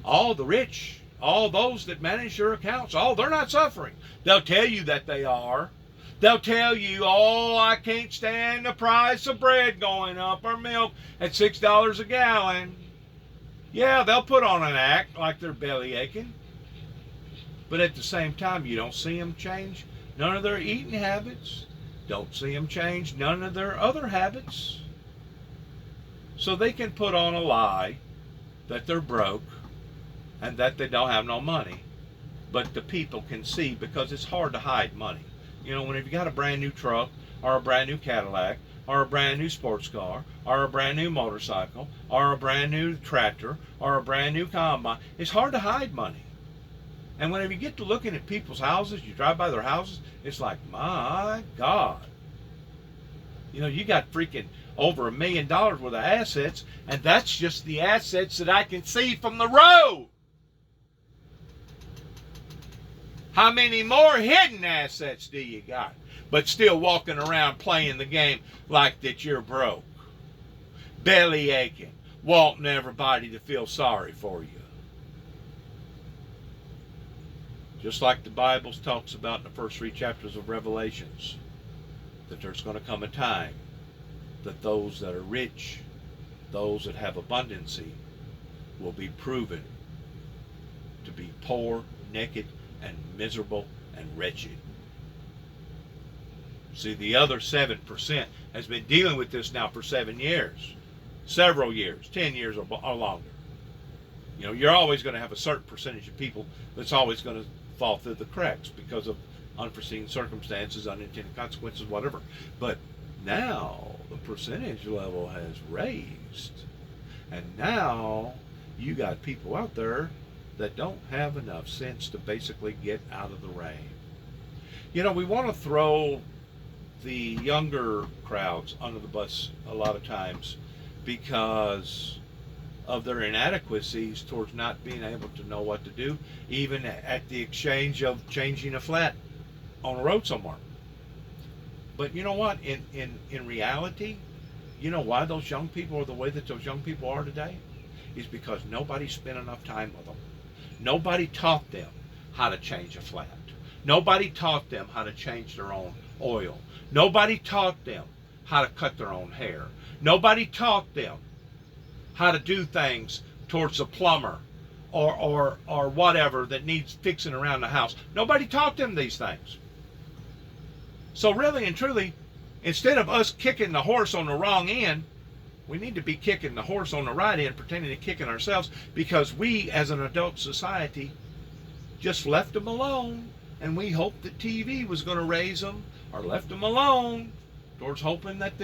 All the rich, all those that manage their accounts, they're not suffering. They'll tell you that they are. They'll tell you, I can't stand the price of bread going up or milk at $6 a gallon. Yeah, they'll put on an act like they're belly aching. But at the same time, you don't see them change none of their eating habits. Don't see them change none of their other habits. So they can put on a lie that they're broke and that they don't have no money. But the people can see, because it's hard to hide money. You know, whenever you got a brand new truck or a brand new Cadillac or a brand new sports car or a brand new motorcycle or a brand new tractor or a brand new combine, it's hard to hide money. And whenever you get to looking at people's houses, you drive by their houses, it's like, my God. You know, you got freaking over $1 million worth of assets, and that's just the assets that I can see from the road. How many more hidden assets do you got? But still walking around playing the game like that you're broke. Belly aching. Wanting everybody to feel sorry for you. Just like the Bible talks about in the first 3 chapters of Revelations, that there's going to come a time that those that are rich, those that have abundancy, will be proven to be poor, naked, and miserable and wretched. See, the other 7% has been dealing with this now for 7 years, several years, 10 years or longer. You know, you're always going to have a certain percentage of people that's always going to fall through the cracks because of unforeseen circumstances, unintended consequences, whatever. But now the percentage level has raised, and now you got people out there that don't have enough sense to basically get out of the rain. You know, we want to throw the younger crowds under the bus a lot of times because of their inadequacies towards not being able to know what to do, even at the exchange of changing a flat on a road somewhere. But you know what? In reality, you know why those young people are the way that those young people are today? Is because nobody spent enough time with them. Nobody taught them how to change a flat. Nobody taught them how to change their own oil. Nobody taught them how to cut their own hair. Nobody taught them how to do things towards a plumber or whatever that needs fixing around the house. Nobody taught them these things. So really and truly, instead of us kicking the horse on the wrong end, we need to be kicking the horse on the right end, pretending to kicking ourselves, because we as an adult society just left them alone, and we hoped that TV was going to raise them, or left them alone towards hoping that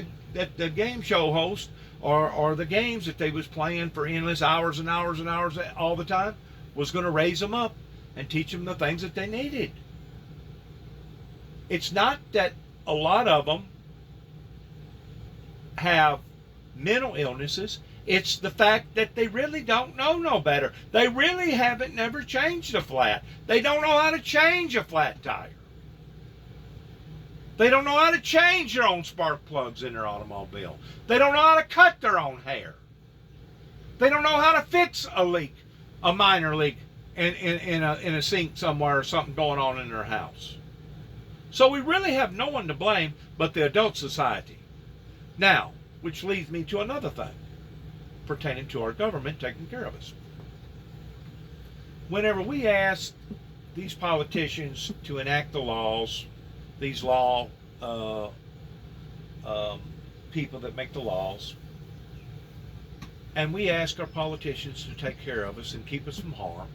the game show host or the games that they was playing for endless hours and hours and hours all the time was going to raise them up and teach them the things that they needed. It's not that a lot of them have mental illnesses. It's the fact that they really don't know no better. They really haven't never changed a flat. They don't know how to change a flat tire. They don't know how to change their own spark plugs in their automobile. They don't know how to cut their own hair. They don't know how to fix a leak, a minor leak in a sink somewhere or something going on in their house. So we really have no one to blame but the adult society. Now, which leads me to another thing pertaining to our government taking care of us. Whenever we ask these politicians to enact the laws, these law people that make the laws, and we ask our politicians to take care of us and keep us from harm,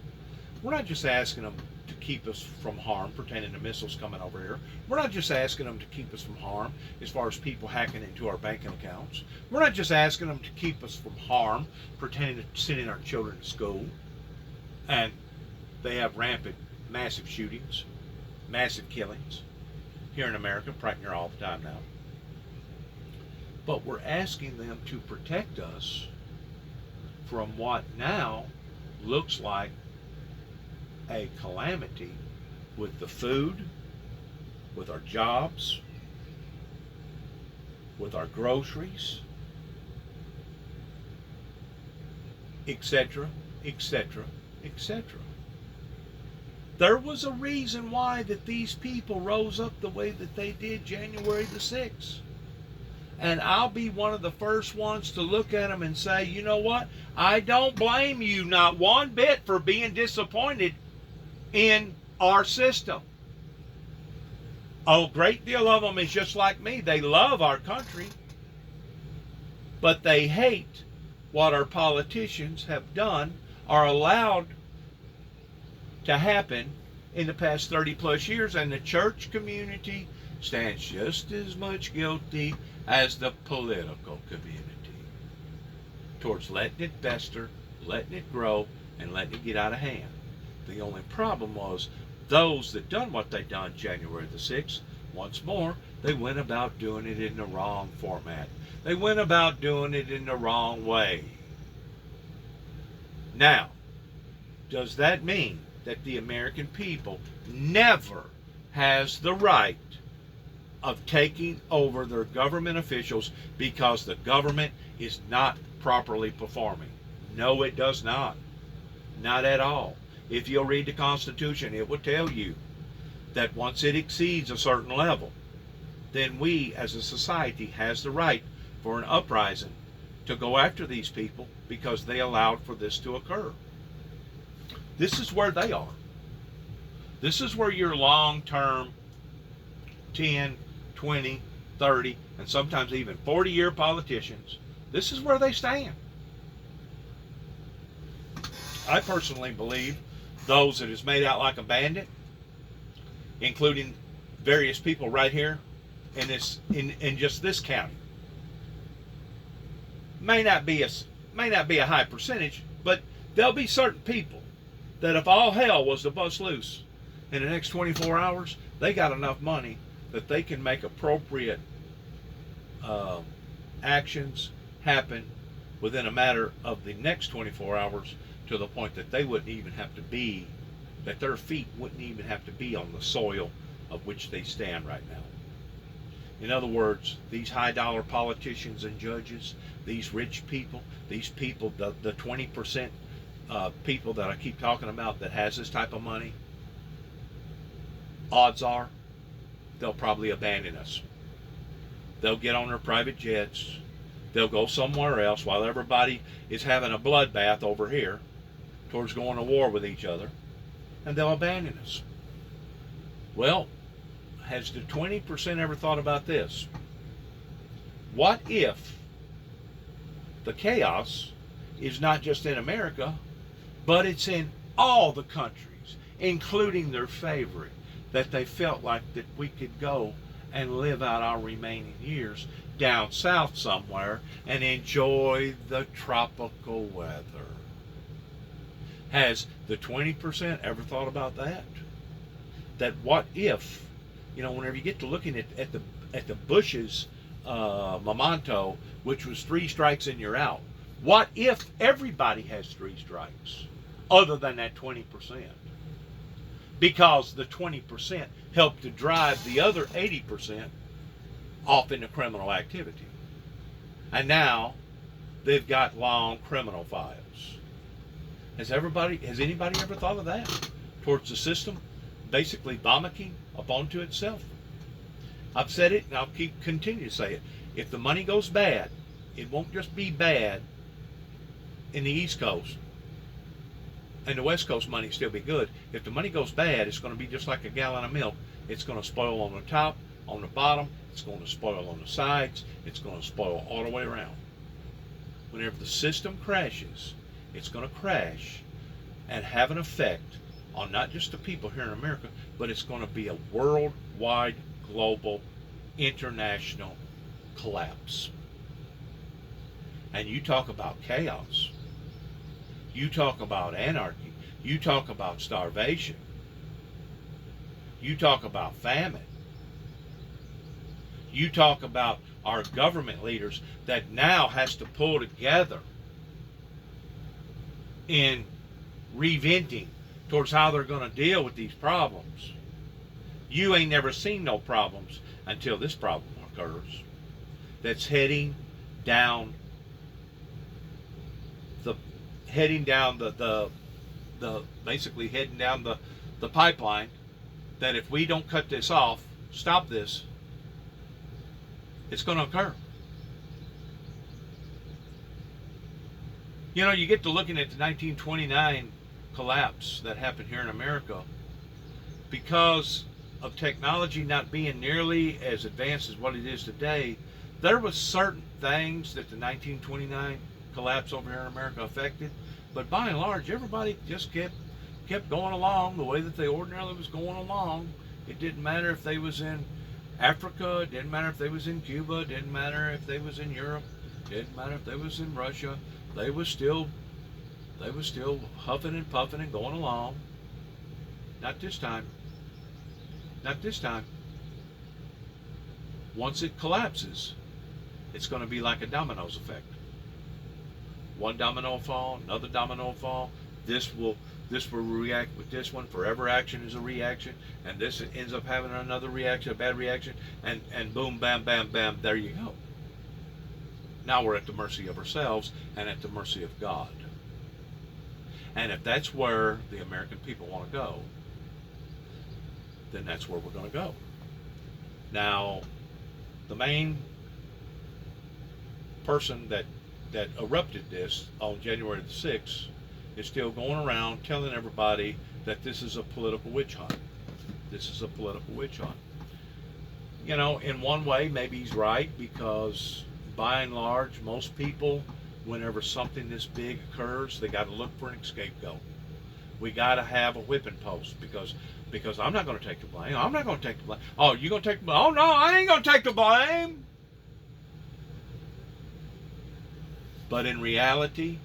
we're not just asking them to keep us from harm pertaining to missiles coming over here. We're not just asking them to keep us from harm as far as people hacking into our banking accounts. We're not just asking them to keep us from harm pertaining to sending our children to school. And they have rampant, massive shootings, massive killings here in America, right near all the time now. But we're asking them to protect us from what now looks like a calamity with the food, with our jobs, with our groceries, etc., etc., etc. There was a reason why that these people rose up the way that they did January the 6th. And I'll be one of the first ones to look at them and say, you know what? I don't blame you not one bit for being disappointed in our system. A great deal of them is just like me. They love our country, but they hate what our politicians have done or allowed to happen in the past 30 plus years, and the church community stands just as much guilty as the political community towards letting it fester, letting it grow, and letting it get out of hand. The only problem was those that done what they done January the 6th, once more, they went about doing it in the wrong format. They went about doing it in the wrong way. Now, does that mean that the American people never has the right of taking over their government officials because the government is not properly performing? No, it does not. Not at all. If you'll read the Constitution, it will tell you that once it exceeds a certain level, then we as a society has the right for an uprising to go after these people because they allowed for this to occur. This is where they are. This is where your long-term 10, 20, 30, and sometimes even 40-year politicians, this is where they stand. I personally believe those that is made out like a bandit, including various people right here in just this county, may not be a high percentage, but there'll be certain people that if all hell was to bust loose in the next 24 hours, they got enough money that they can make appropriate actions happen within a matter of the next 24 hours to the point that they wouldn't even have to be, that their feet wouldn't even have to be on the soil of which they stand right now. In other words, these high dollar politicians and judges, these rich people, these people, the 20% people that I keep talking about that has this type of money, odds are they'll probably abandon us. They'll get on their private jets. They'll go somewhere else while everybody is having a bloodbath over here towards going to war with each other, and they'll abandon us. Well, has the 20% ever thought about this? What if the chaos is not just in America, but it's in all the countries, including their favorite, that they felt like that we could go and live out our remaining years down south somewhere and enjoy the tropical weather? Has the 20% ever thought about that? That what if, whenever you get to looking at the Bush's memento, which was 3 strikes and you're out, What if everybody has 3 strikes other than that 20%? Because the 20% help to drive the other 80% off into criminal activity. And now they've got long criminal files. Has anybody ever thought of that? Towards the system basically vomiting up onto itself? I've said it and I'll continue to say it. If the money goes bad, it won't just be bad in the East Coast. And the West Coast money still be good. If the money goes bad, it's going to be just like a gallon of milk. It's going to spoil on the top, on the bottom. It's going to spoil on the sides. It's going to spoil all the way around. Whenever the system crashes, it's going to crash and have an effect on not just the people here in America, but it's going to be a worldwide, global, international collapse. And you talk about chaos. You talk about anarchy. You talk about starvation. You talk about famine. You talk about our government leaders that now has to pull together in reventing towards how they're going to deal with these problems. You ain't never seen no problems until this problem occurs that's heading down the basically heading down the pipeline, that if we don't cut this off, stop this, it's going to occur. You know, you get to looking at the 1929 collapse that happened here in America. Because of technology not being nearly as advanced as what it is today, there was certain things that the 1929 collapse over here in America affected, but by and large, everybody just kept going along the way that they ordinarily was going along. It didn't matter if they was in Africa, it didn't matter if they was in Cuba, it didn't matter if they was in Europe, it didn't matter if they was in Russia. They was still huffing and puffing and going along. Not this time. Not this time. Once it collapses, it's going to be like a dominoes effect. One domino fall, another domino fall. This will react with this one. Forever action is a reaction, and this ends up having another reaction, a bad reaction, and boom, bam, bam, bam. There you go. Now we're at the mercy of ourselves and at the mercy of God. And if that's where the American people want to go, then that's where we're going to go. Now, the main person that erupted this on January the 6th is still going around telling everybody that this is a political witch hunt. This is a political witch hunt. You know, in one way, maybe he's right, because by and large, most people, whenever something this big occurs, they got to look for an scapegoat. We got to have a whipping post, because I'm not going to take the blame. I'm not going to take the blame. Oh, you going to take the blame? Oh, no, I ain't going to take the blame. But in reality,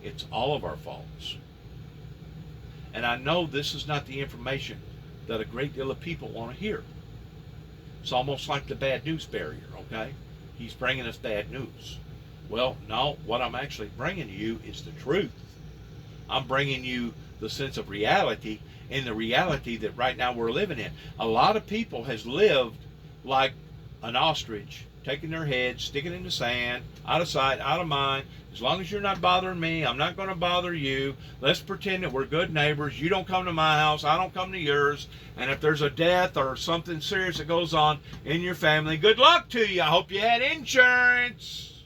it's all of our faults. And I know this is not the information that a great deal of people want to hear. It's almost like the bad news barrier, okay? He's bringing us bad news. Well, no, what I'm actually bringing you is the truth. I'm bringing you the sense of reality, and the reality that right now we're living in. A lot of people has lived like an ostrich, taking their head, sticking in the sand, out of sight, out of mind. As long as you're not bothering me, I'm not going to bother you. Let's pretend that we're good neighbors. You don't come to my house, I don't come to yours. And if there's a death or something serious that goes on in your family, good luck to you. I hope you had insurance.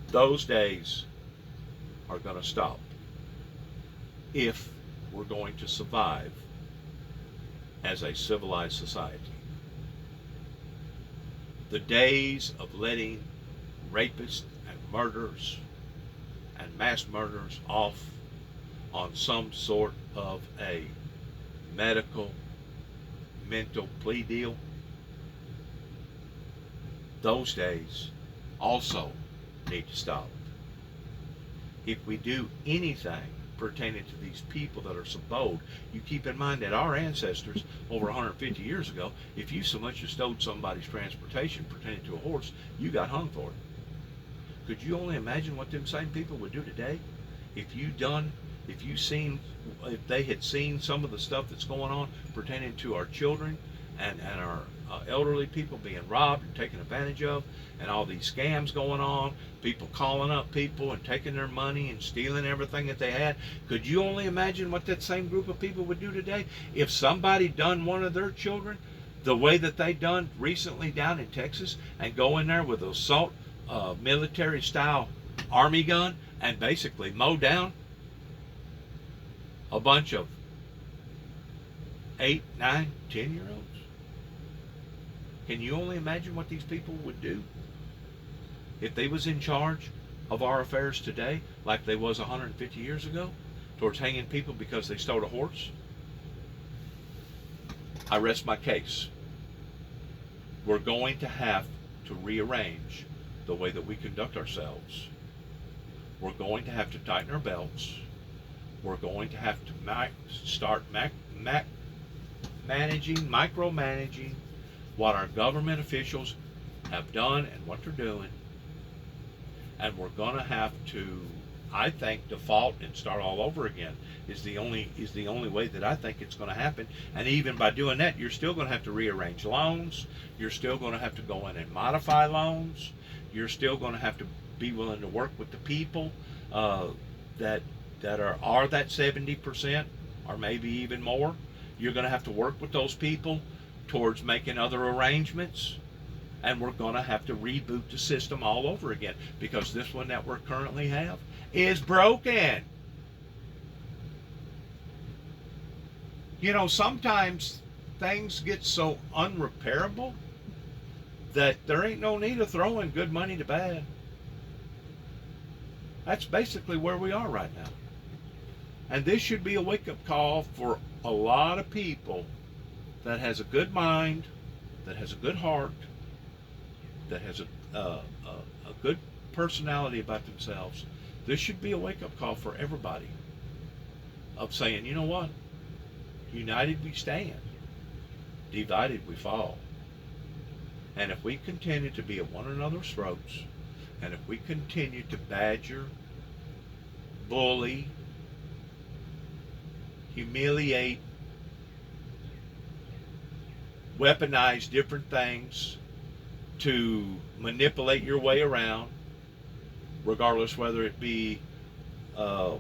Those days are going to stop if we're going to survive as a civilized society. The days of letting rapists and murderers and mass murderers off on some sort of a medical, mental plea deal, those days also need to stop. If we do anything pertaining to these people that are so bold. You keep in mind that our ancestors over 150 years ago, if you so much as stole somebody's transportation pertaining to a horse, you got hung for it. Could you only imagine what them same people would do today if they had seen some of the stuff that's going on pertaining to our children and our elderly people being robbed and taken advantage of, and all these scams going on, people calling up people and taking their money and stealing everything that they had? Could you only imagine what that same group of people would do today if somebody done one of their children the way that they done recently down in Texas, and go in there with an assault military style army gun and basically mow down a bunch of 8, 9, 10-year-olds? Can you only imagine what these people would do if they was in charge of our affairs today, like they was 150 years ago, towards hanging people because they stole a horse? I rest my case. We're going to have to rearrange the way that we conduct ourselves. We're going to have to tighten our belts. We're going to have to start micromanaging what our government officials have done and what they're doing. And we're going to have to, I think, default and start all over again is the only way that I think it's going to happen. And even by doing that, you're still going to have to rearrange loans. You're still going to have to go in and modify loans. You're still going to have to be willing to work with the people that are that 70% or maybe even more. You're going to have to work with those people towards making other arrangements, and we're going to have to reboot the system all over again, because this one that we currently have is broken. You know, sometimes things get so unrepairable that there ain't no need of throwing good money to bad. That's basically where we are right now. And this should be a wake-up call for a lot of people that has a good mind, that has a good heart, that has a good personality about themselves. This should be a wake-up call for everybody of saying, you know what? United we stand, divided we fall. And if we continue to be at one another's throats, and if we continue to badger, bully, humiliate, weaponize different things to manipulate your way around, regardless whether it be the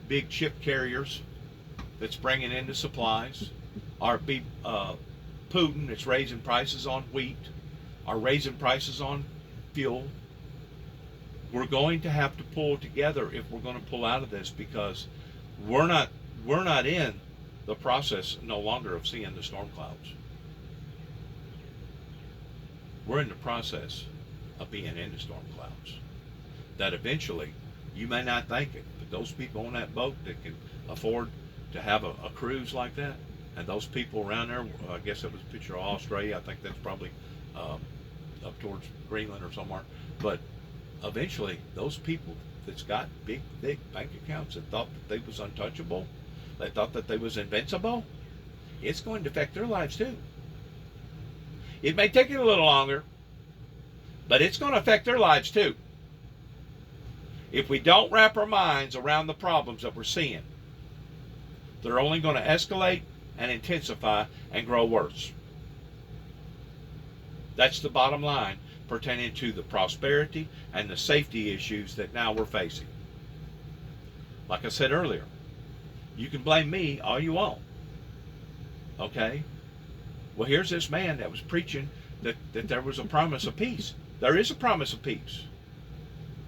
big ship carriers that's bringing in the supplies, or be Putin that's raising prices on wheat, or raising prices on fuel. We're going to have to pull together if we're going to pull out of this, because we're not in the process no longer of seeing the storm clouds. We're in the process of being in the storm clouds. That eventually, you may not think it, but those people on that boat that can afford to have a cruise like that, and those people around there, I guess it was a picture of Australia, I think that's probably up towards Greenland or somewhere, but eventually those people that's got big bank accounts that thought that they was untouchable, they thought that they was invincible, it's going to affect their lives too. It may take it a little longer, but it's going to affect their lives too. If we don't wrap our minds around the problems that we're seeing, they're only going to escalate and intensify and grow worse. That's the bottom line pertaining to the prosperity and the safety issues that now we're facing. Like I said earlier, you can blame me all you want. Okay? Well, here's this man that was preaching that there was a promise of peace. There is a promise of peace.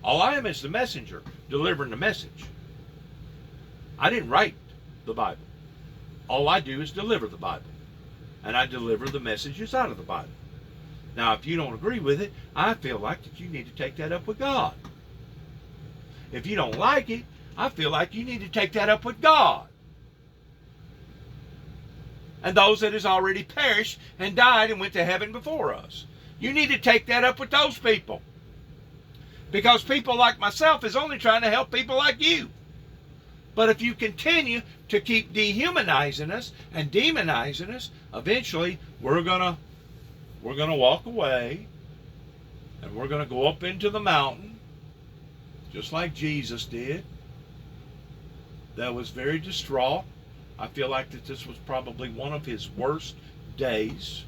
All I am is the messenger delivering the message. I didn't write the Bible. All I do is deliver the Bible. And I deliver the messages out of the Bible. Now, if you don't agree with it, I feel like that you need to take that up with God. If you don't like it, I feel like you need to take that up with God. And those that has already perished and died and went to heaven before us. You need to take that up with those people. Because people like myself is only trying to help people like you. But if you continue to keep dehumanizing us and demonizing us, eventually we're gonna walk away, and we're gonna go up into the mountain, just like Jesus did. That was very distraught. I feel like that this was probably one of his worst days.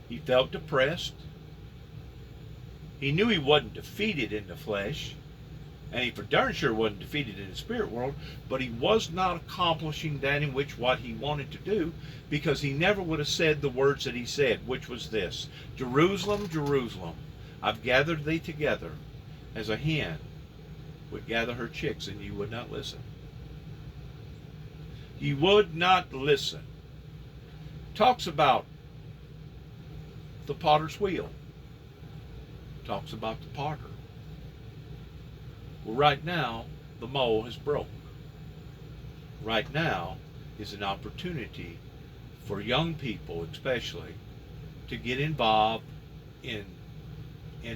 He felt depressed. He knew he wasn't defeated in the flesh, and he for darn sure wasn't defeated in the spirit world, but he was not accomplishing that in which what he wanted to do, because he never would have said the words that he said, which was this: Jerusalem, Jerusalem, I've gathered thee together as a hen would gather her chicks, and you would not listen. You would not listen. Talks about the potter's wheel. Talks about the potter. Well, right now, the mold has broke. Right now is an opportunity for young people, especially, to get involved in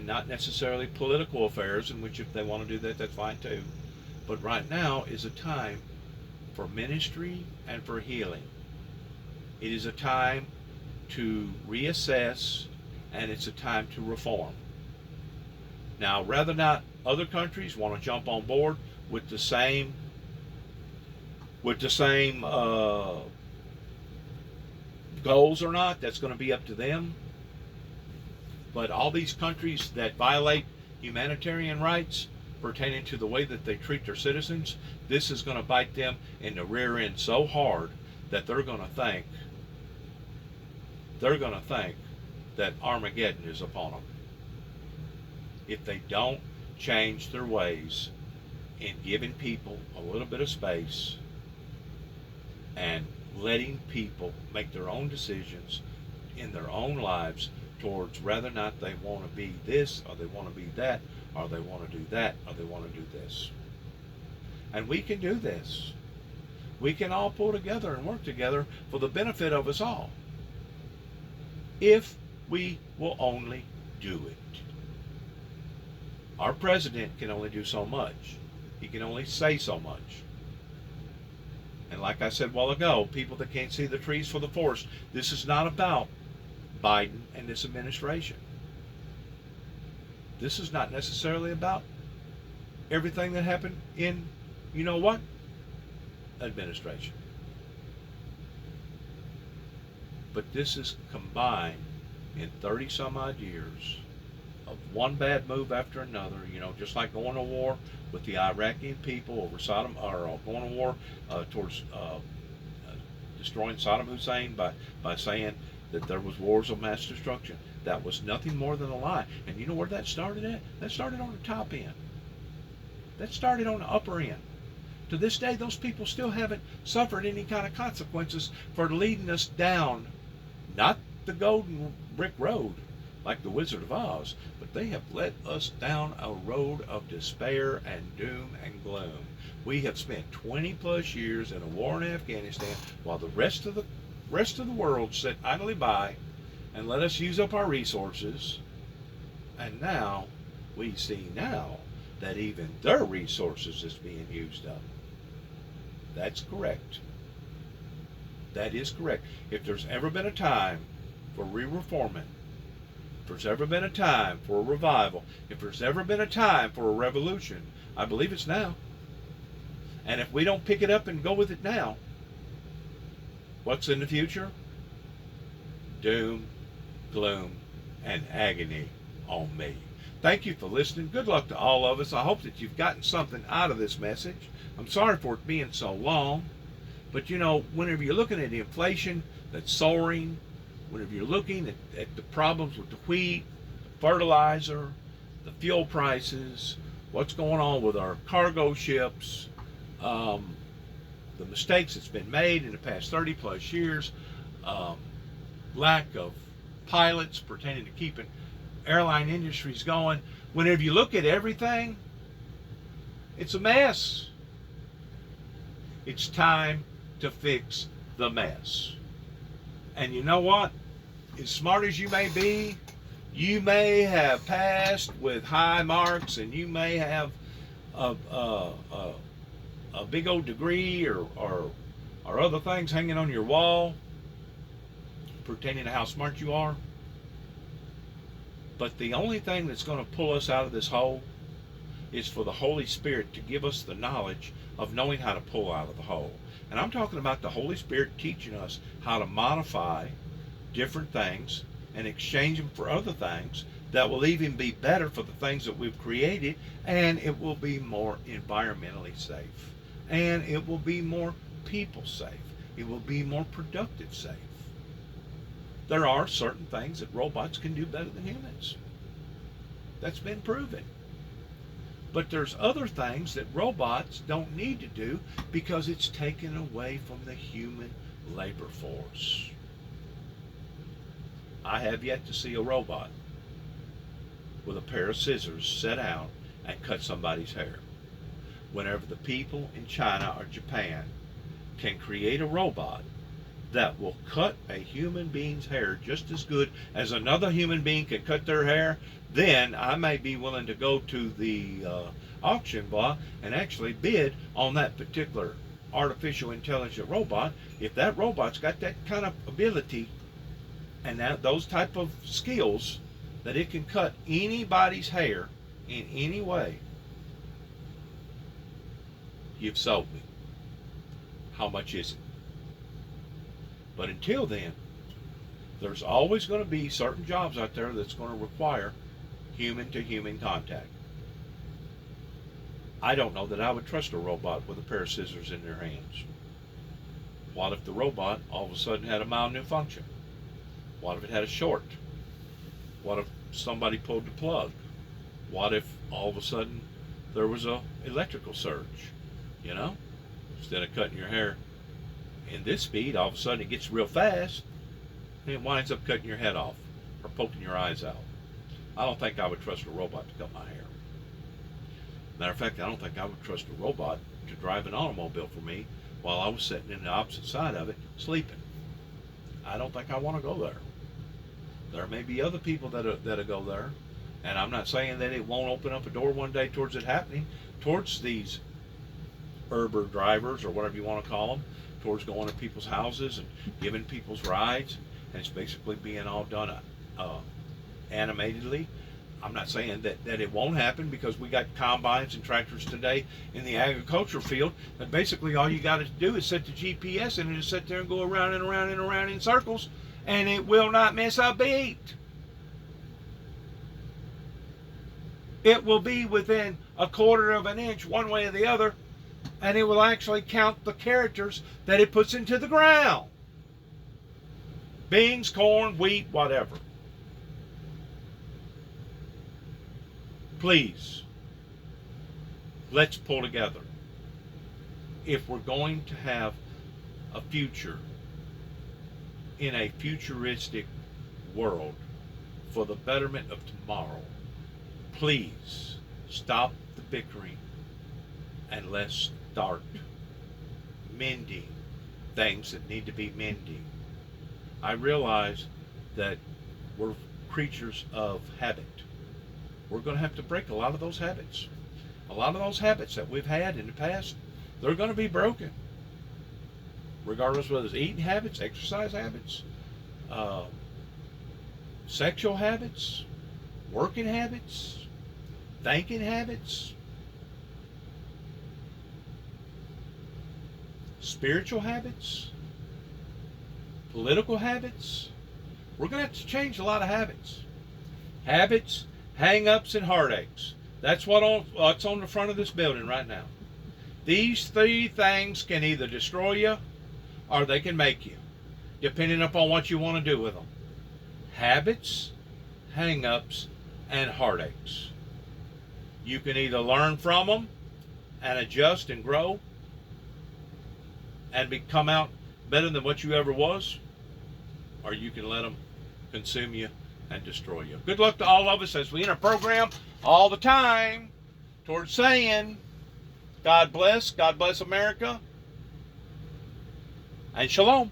not necessarily political affairs, in which if they want to do that, that's fine too. But right now is a time for ministry and for healing. It is a time to reassess, and it's a time to reform. Now, whether or not other countries want to jump on board with the same goals or not, that's going to be up to them. But all these countries that violate humanitarian rights pertaining to the way that they treat their citizens, this is going to bite them in the rear end so hard that they're going to think that Armageddon is upon them if they don't change their ways in giving people a little bit of space and letting people make their own decisions in their own lives towards whether or not they want to be this, or they want to be that, or they want to do that, or they want to do this. And we can do this. We can all pull together and work together for the benefit of us all, if we will only do it. Our president can only do so much. He can only say so much. And like I said a while ago, people that can't see the trees for the forest, this is not about Biden and this administration. This is not necessarily about everything that happened in, you know what, administration. But this is combined in 30 some odd years of one bad move after another, just like going to war with the Iraqi people over Saddam, or going to war towards destroying Saddam Hussein by saying that there was wars of mass destruction. That was nothing more than a lie. And you know where that started at? That started on the top end. That started on the upper end. To this day, those people still haven't suffered any kind of consequences for leading us down, not the golden brick road like the Wizard of Oz, but they have led us down a road of despair and doom and gloom. We have spent 20 plus years in a war in Afghanistan while the rest of the world sit idly by and let us use up our resources. And now we see now that even their resources is being used up. That's correct. That is correct. If there's ever been a time for re-reforming, if there's ever been a time for a revival, if there's ever been a time for a revolution, I believe it's now. And if we don't pick it up and go with it now, what's in the future? Doom, gloom, and agony on me. Thank you for listening. Good luck to all of us. I hope that you've gotten something out of this message. I'm sorry for it being so long, but whenever you're looking at inflation that's soaring, whenever you're looking at the problems with the wheat, the fertilizer, the fuel prices, what's going on with our cargo ships, the mistakes that's been made in the past 30 plus years, lack of pilots pertaining to keeping airline industries going. Whenever you look at everything, it's a mess. It's time to fix the mess. And you know what? As smart as you may be, You may have passed with high marks, and you may have a big old degree or other things hanging on your wall pertaining to how smart you are. But the only thing that's going to pull us out of this hole is for the Holy Spirit to give us the knowledge of knowing how to pull out of the hole. And I'm talking about the Holy Spirit teaching us how to modify different things and exchange them for other things that will even be better for the things that we've created, and it will be more environmentally safe, and it will be more people safe. It will be more productive safe. There are certain things that robots can do better than humans. That's been proven. But there's other things that robots don't need to do because it's taken away from the human labor force. I have yet to see a robot with a pair of scissors set out and cut somebody's hair. Whenever the people in China or Japan can create a robot that will cut a human being's hair just as good as another human being can cut their hair, then I may be willing to go to the auction block and actually bid on that particular artificial intelligent robot. If that robot's got that kind of ability and those type of skills that it can cut anybody's hair in any way, you've sold me. How much is it? But until then, there's always going to be certain jobs out there that's going to require human-to-human contact. I don't know that I would trust a robot with a pair of scissors in their hands. What if the robot all of a sudden had a malfunction? What if it had a short? What if somebody pulled the plug? What if all of a sudden there was a electrical surge? You know, instead of cutting your hair in this speed, all of a sudden it gets real fast and it winds up cutting your head off or poking your eyes out. I don't think I would trust a robot to cut my hair. Matter of fact, I don't think I would trust a robot to drive an automobile for me while I was sitting in the opposite side of it sleeping. I don't think I want to go there. There may be other people that'll go there, and I'm not saying that it won't open up a door one day towards it happening, towards these Uber drivers or whatever you want to call them, towards going to people's houses and giving people's rides, and it's basically being all done animatedly. I'm not saying that it won't happen, because we got combines and tractors today in the agriculture field that basically all you got to do is set the GPS in and just sit there and go around and around and around in circles, and it will not miss a beat. It will be within a quarter of an inch one way or the other, and it will actually count the characters that it puts into the ground. Beans, corn, wheat, whatever. Please, let's pull together. If we're going to have a future in a futuristic world for the betterment of tomorrow, please stop the bickering and let's start mending things that need to be mending. I realize that we're creatures of habit. We're going to have to break a lot of those habits. A lot of those habits that we've had in the past, they're going to be broken. Regardless of whether it's eating habits, exercise habits, sexual habits, working habits, thinking habits, spiritual habits, political habits. We're going to have to change a lot of habits. Habits, hang-ups, and heartaches. That's what's on the front of this building right now. These three things can either destroy you or they can make you, depending upon what you want to do with them. Habits, hang-ups, and heartaches. You can either learn from them and adjust and grow and come out better than what you ever was, or you can let them consume you and destroy you. Good luck to all of us as we in our program all the time towards saying, God bless America, and shalom.